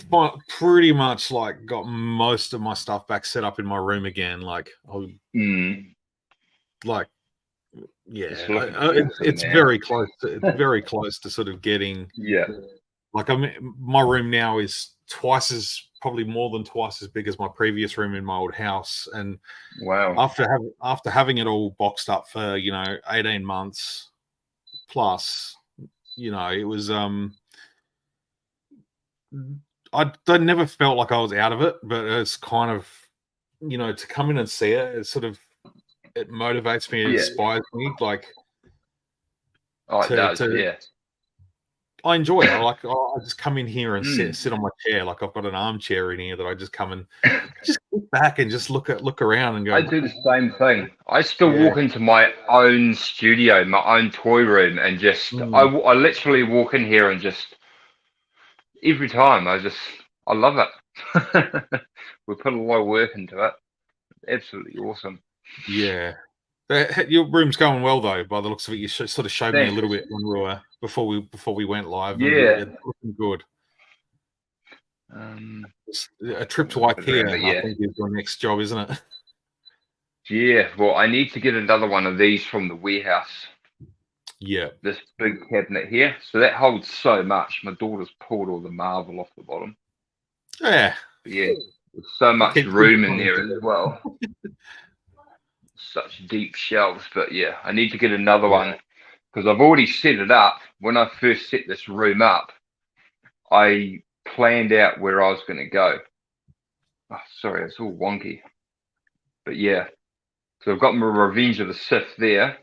pretty much got most of my stuff back set up in my room again. It's very close. It's very close to sort of getting. Yeah. My room now is probably more than twice as big as my previous room in my old house. And wow, after having it all boxed up for 18 months plus, it was I never felt like I was out of it, but it's kind of to come in and see it sort of. It motivates me, it inspires me. I enjoy it. I just come in here and sit on my chair. I've got an armchair in here that I just come and just sit back and just look around and go. I do the same thing. I still walk into my own studio, my own toy room, and just I literally walk in here and just every time I love it. We put a lot of work into it. Absolutely awesome. Yeah, your room's going well though. By the looks of it, you sort of showed me a little bit when we were before we went live. Yeah, it's looking good. A trip to But IKEA, I yeah, think, is your next job, isn't it? yeah. Well, I need to get another one of these from the warehouse. Yeah. This big cabinet here, so that holds so much. My daughter's pulled all the marble off the bottom. Yeah. But yeah, there's so much Keep room in coming there to as well. Such deep shelves. But yeah, I need to get another one because I've already set it up. When I first set this room up, I planned out where I was going to go. Oh, sorry, it's all wonky. But yeah, so I've got my Revenge of the Sith there.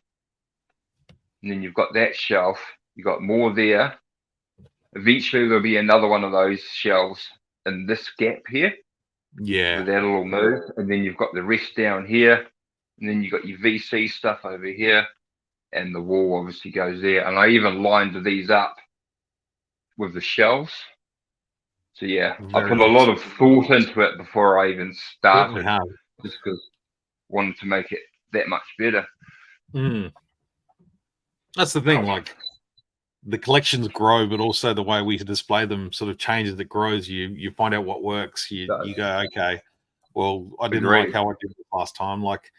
And then you've got that shelf. You've got more there. Eventually, there'll be another one of those shelves in this gap here. Yeah. Where that'll all move. And then you've got the rest down here. And then you've got your VC stuff over here. And the wall obviously goes there. And I even lined these up with the shelves. So yeah, I Very put a nice. lot of thought into it before I even Certainly started. have. Just because I wanted to make it that much better. That's the thing, like the collections grow, but also the way we display them sort of changes. It grows. You find out what works. You go, okay, well, I didn't like how I did it last time. Like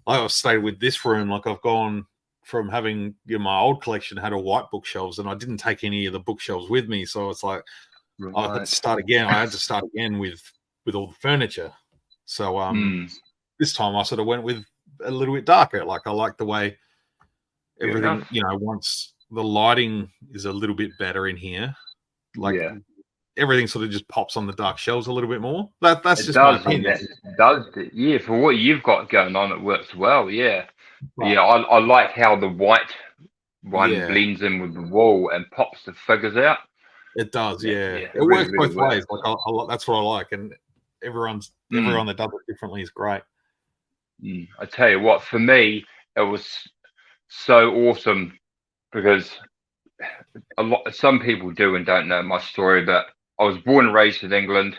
I stayed with this room. Like I've gone from having my old collection had a white bookshelves, and I didn't take any of the bookshelves with me. So it's like I had to start again. I had to start again with all the furniture. So this time I sort of went with a little bit darker. Like I like the way everything, once the lighting is a little bit better in here, like everything sort of just pops on the dark shelves a little bit more. That's just my opinion. Yeah, for what you've got going on, it works well. Yeah, right. Yeah, I like how the white one blends in with the wall and pops the figures out. It does, yeah. It works both ways. Like that's what I like, and everyone that does it differently is great. I tell you what, for me, it was so awesome because some people do and don't know my story, but I was born and raised in England.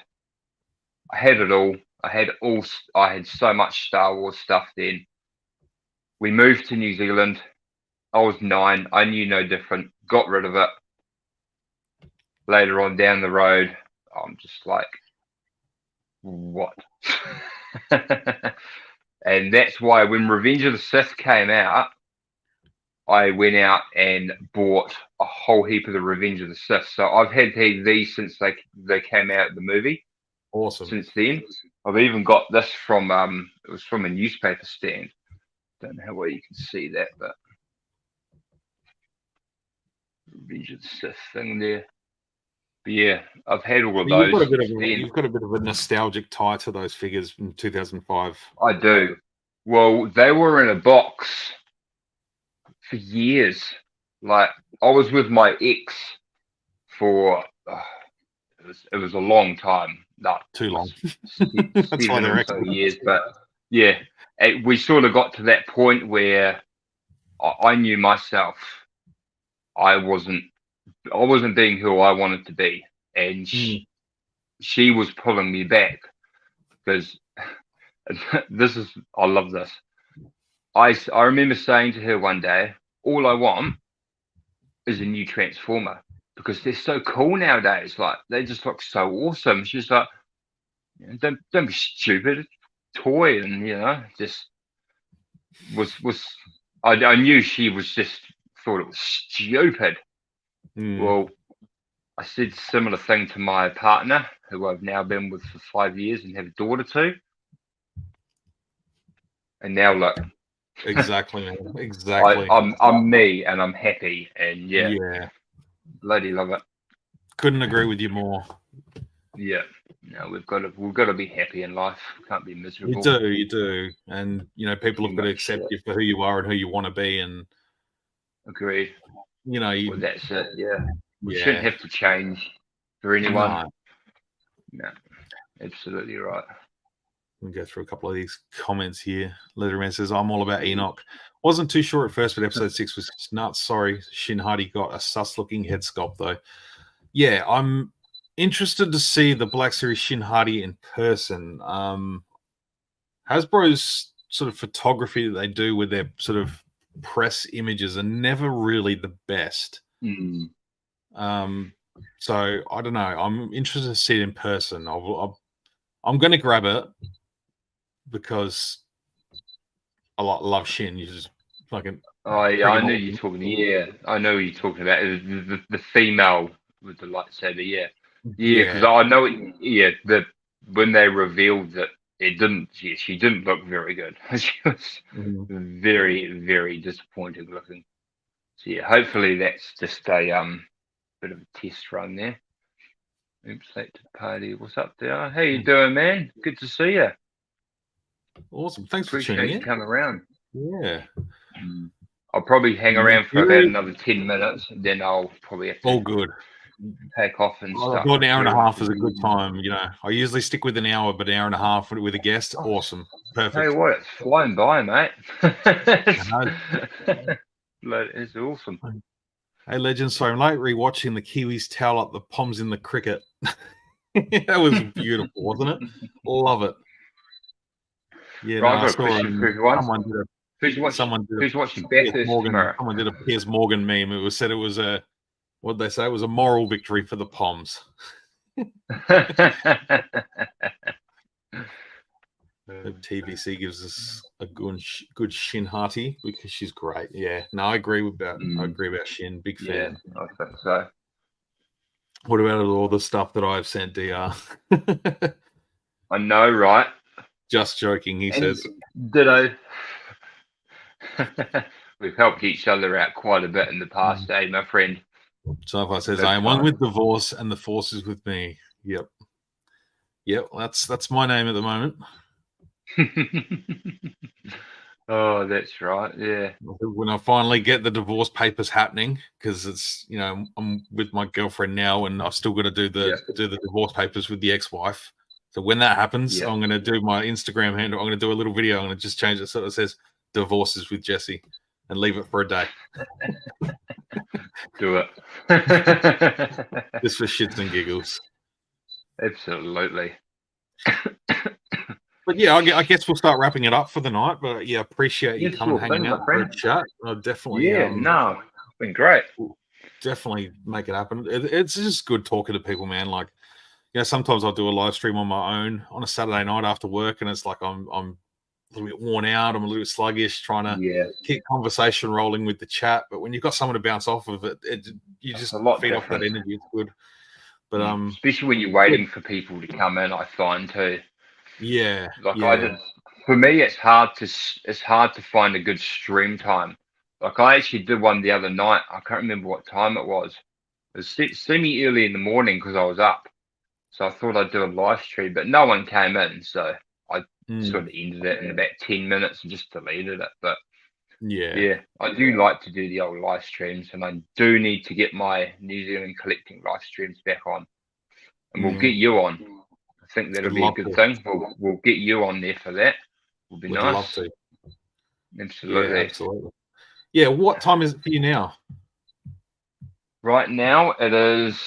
I had it all. I had so much Star Wars stuff then. We moved to New Zealand. I was 9. I knew no different. Got rid of it. Later on down the road, I'm just like, what? And that's why when Revenge of the Sith came out, I went out and bought a whole heap of the Revenge of the Sith. So I've had these since they came out, the movie. Awesome. Since then, I've even got this from it was from a newspaper stand. Don't know how well you can see that, but Revenge of the Sith thing there. But yeah, I've had all of those. You've got a bit of a nostalgic tie to those figures from 2005. I do. Well, they were in a box for years. Like I was with my ex for it was a long time. Not too long. 7 or so years, but yeah, we sort of got to that point where I knew myself. I wasn't being who I wanted to be, and she was pulling me back because I love this. I remember saying to her one day, all I want is a new Transformer because they're so cool nowadays. Like they just look so awesome. She's like, don't be stupid, toy, and just was I knew she was just thought it was stupid. Well, I said a similar thing to my partner, who I've now been with for 5 years and have a daughter to. And now look. Exactly, man. Exactly. I'm me and I'm happy, and yeah, bloody love it. Couldn't agree with you more. Yeah. No, we've got to be happy in life. We can't be miserable. You do. And people have got to accept you for who you are and who you want to be. And agreed. Well, that's it. Yeah. We shouldn't have to change for anyone. No. Absolutely right. We'll go through a couple of these comments here. Leatherman says, I'm all about Enoch. Wasn't too sure at first, but episode 6 was nuts. Sorry, Shin Hardy got a sus-looking head sculpt, though. Yeah, I'm interested to see the Black Series Shin Hardy in person. Hasbro's sort of photography that they do with their sort of press images are never really the best. So I don't know. I'm interested to see it in person. I'm going to grab it because I love Shin. You just fucking Oh, yeah, pretty I knew much. you talking. Yeah, I know what you're talking about. The female with the lightsaber. Yeah, yeah, because Yeah. I know it. Yeah, when they revealed that it didn't, she didn't look very good. She was Mhm. very, very disappointing looking. So yeah, hopefully that's just a bit of a test run there. Oops, late to the party. What's up there? How you doing, man? Good to see you. Awesome. Thanks for tuning Appreciate you in. coming around. Yeah. I'll probably hang Me around for about too. another 10 minutes, then I'll probably have to All good. take off and I start thought an hour and a preparing half for is a good the. time. I usually stick with an hour, but an hour and a half with a guest, Oh, awesome. tell you Perfect. what, it's flown by, mate. I It's awesome. Hey, legend. So I'm late rewatching the Kiwis towel up the Poms in the cricket. That was beautiful, wasn't it? Love it. Yeah, no, Right, I've I got a saw question for everyone. someone did a Who's watching Bathurst tomorrow? Someone did a Piers Morgan meme. It was said it was a what they say? It was a moral victory for the Poms. Hope TVC gives us a good Shin Hearty because she's great. Yeah, no, I agree with that. I agree about Shin. Big Yeah, fan. I think so. What about all the stuff that I've sent DR? I know, right? Just joking, he And says. ditto. We've helped each other out quite a bit in the past, eh, my friend? So says, Big I am one time. with divorce and the force is with me. Yep. Yep, that's my name at the moment. Oh, that's right. Yeah. When I finally get the divorce papers happening, because it's I'm with my girlfriend now, and I've still got to do Yeah. the divorce papers with the ex-wife. So when that happens, Yeah. I'm going to do my Instagram handle. I'm going to do a little video. I'm going to just change it so it says "divorces with Jesse" and leave it for a day, Do it. just for shits and giggles. Absolutely. But yeah, I guess we'll start wrapping it up for the night. But yeah, appreciate you Yeah, coming, sure thing, hanging out my for a friend. chat. I'll definitely Yeah, no, it's been great. definitely make it happen. It's just good talking to people, man. Like, sometimes I'll do a live stream on my own on a Saturday night after work, and it's like I'm a little bit worn out. I'm a little bit sluggish, trying to Yeah, keep conversation rolling with the chat. But when you've got someone to bounce off of you it's just a lot feed off that different. energy. It's good. But Especially when you're waiting for people to come in, I find too. yeah, Like yeah, for me, it's hard to find a good stream time. Like I actually did one the other night. I can't remember what time it was. It was semi early in the morning because I was up. So I thought I'd do a live stream, but no one came in. So I sort of ended it in about 10 minutes and just deleted it. But yeah. yeah, I do like to do the old live streams, and I do need to get my New Zealand collecting live streams back on. And we'll get you on. I think that'll Would be a love good to. thing. We'll get you on there for that. Will be Would love nice. to. Yeah, Absolutely. absolutely. Yeah, what time is it for you now? Right now it is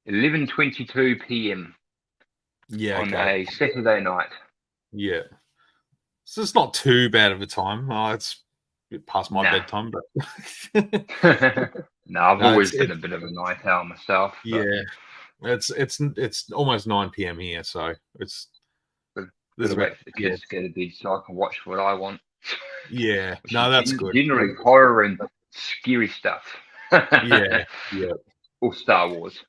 11:22 p.m. Yeah, on okay. a Saturday night. Yeah. So it's not too bad of a time. It's a bit past my Nah. bedtime, but No, I've no, always been a bit of a night owl myself. yeah, it's almost 9 p.m. here, so But there's gotta about wait for the kids to go to bed so I can watch what I want. yeah. Which No, is that's good. generally horror and scary stuff. Yeah, yeah. Or Star Wars.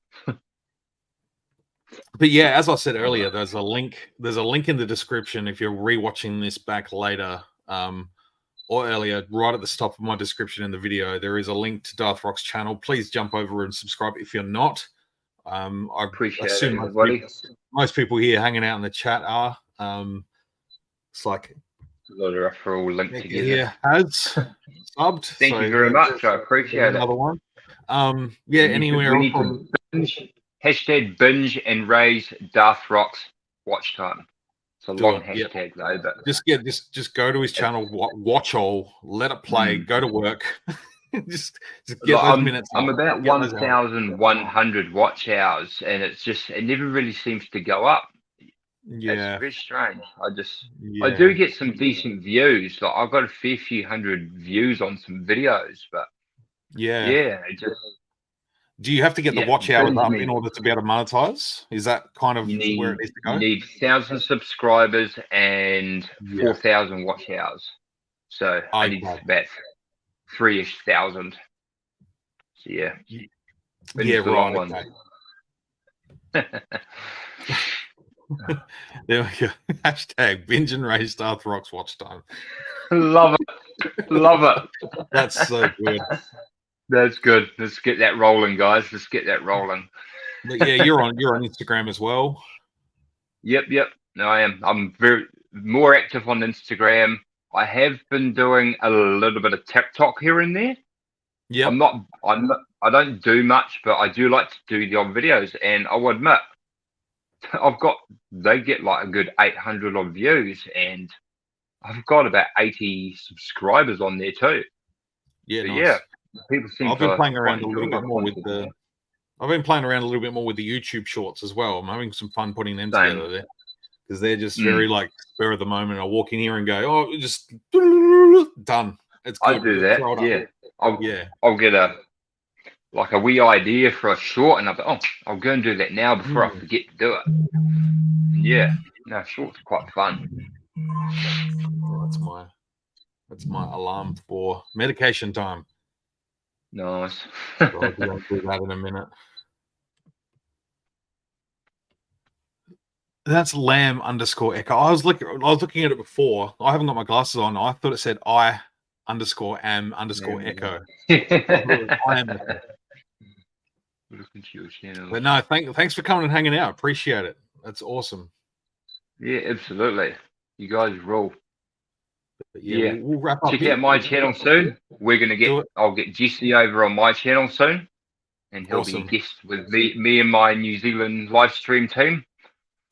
But yeah, as I said earlier, there's a link. There's a link in the description if you're rewatching this back later, or earlier, right at the top of my description in the video. There is a link to Darth Rock's channel. Please jump over and subscribe if you're not. I Appreciate it, assume everybody. most people here hanging out in the chat are. It's like A lot of us are all linked Nick together. here has subbed. Thank you very much. I appreciate it. Another one. Yeah, anywhere we need to binge, hashtag binge and raise Darth Rock's watch time. It's a long hashtag though, but just go to his channel, watch all, let it play, go to work. just get those minutes. I'm about 1,100 watch hours, and it never really seems to go up. Yeah, it's very strange. I do get some decent views. Like I've got a fair few hundred views on some videos, but yeah, Do you have to get the Yeah, watch hours binge up me. in order to be able to monetize? Is that kind of where it needs to go? You need 1,000 subscribers and Yeah. 4,000 watch hours. So I need Okay. about 3-ish thousand. So yeah. Yeah, the long right. one. Okay. There we go. Hashtag binge and raise Darth Rocks watch time. Love it. Love it. That's so good. That's good. Let's get that rolling, guys. Let's get that rolling. But yeah, you're on Instagram as well. Yep. No, I am. I'm very more active on Instagram. I have been doing a little bit of TikTok here and there. Yep. I don't do much, but I do like to do the odd videos, and I'll admit they get like a good 800 odd views, and I've got about 80 subscribers on there too. Yeah, but nice. Yeah, people seem I've been to playing around a enjoy little bit more with content. I've been playing around a little bit more with the YouTube shorts as well. I'm having some fun putting them Same. together there because they're just very like spur of the moment. I walk in here and go, oh, just done. It's good. I do that. Yeah. I'll get a wee idea for a short, and I'll go and do that now before I forget to do it. And yeah, no, shorts are quite fun. Oh, that's my alarm for medication time. Nice. So I'll do that in a minute. That's Lamb _ Echo. I was looking at it before. I haven't got my glasses on. I thought it said I _ am _ Echo. I am Echo. But no, thanks for coming and hanging out. Appreciate it. That's awesome. Yeah, absolutely. You guys rule. But yeah, we'll wrap up. Check out my channel soon. I'll get Jesse over on my channel soon, and he'll be a guest with me and my New Zealand live stream team.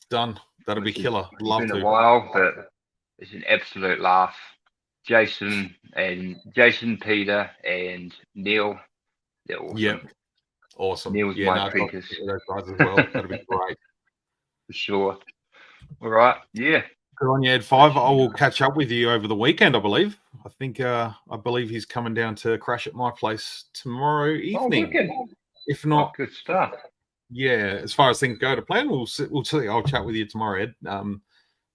Done. That'll be killer. Love to. It's been a while, but it's an absolute laugh. Jason, Peter, and Neil. They're awesome. Yep. Awesome. Neil's my apprentice. Those guys as well. That'll be great. For sure. All right. Yeah. Good on you, Ed 5. I will catch up with you over the weekend, I believe. I believe he's coming down to crash at my place tomorrow evening. If not, good stuff. Yeah, as far as things go to plan, we'll see. I'll chat with you tomorrow, Ed.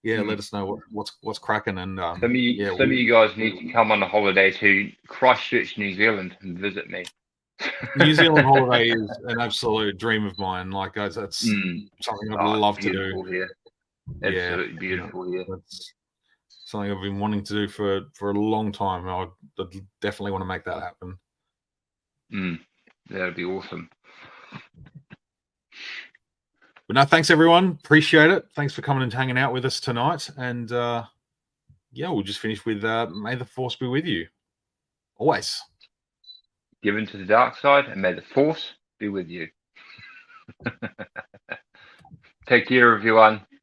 Let us know what's cracking. And some of you guys need to come on a holiday to Christchurch, New Zealand, and visit me. New Zealand holiday is an absolute dream of mine. Like, that's something I'd love to do. Here. Absolutely beautiful. Yeah, that's something I've been wanting to do for a long time. I'd definitely want to make that happen. That'd be awesome. But no, thanks everyone. Appreciate it. Thanks for coming and hanging out with us tonight. And we'll just finish with may the force be with you. Always. Give into the dark side, and may the force be with you. Take care, everyone.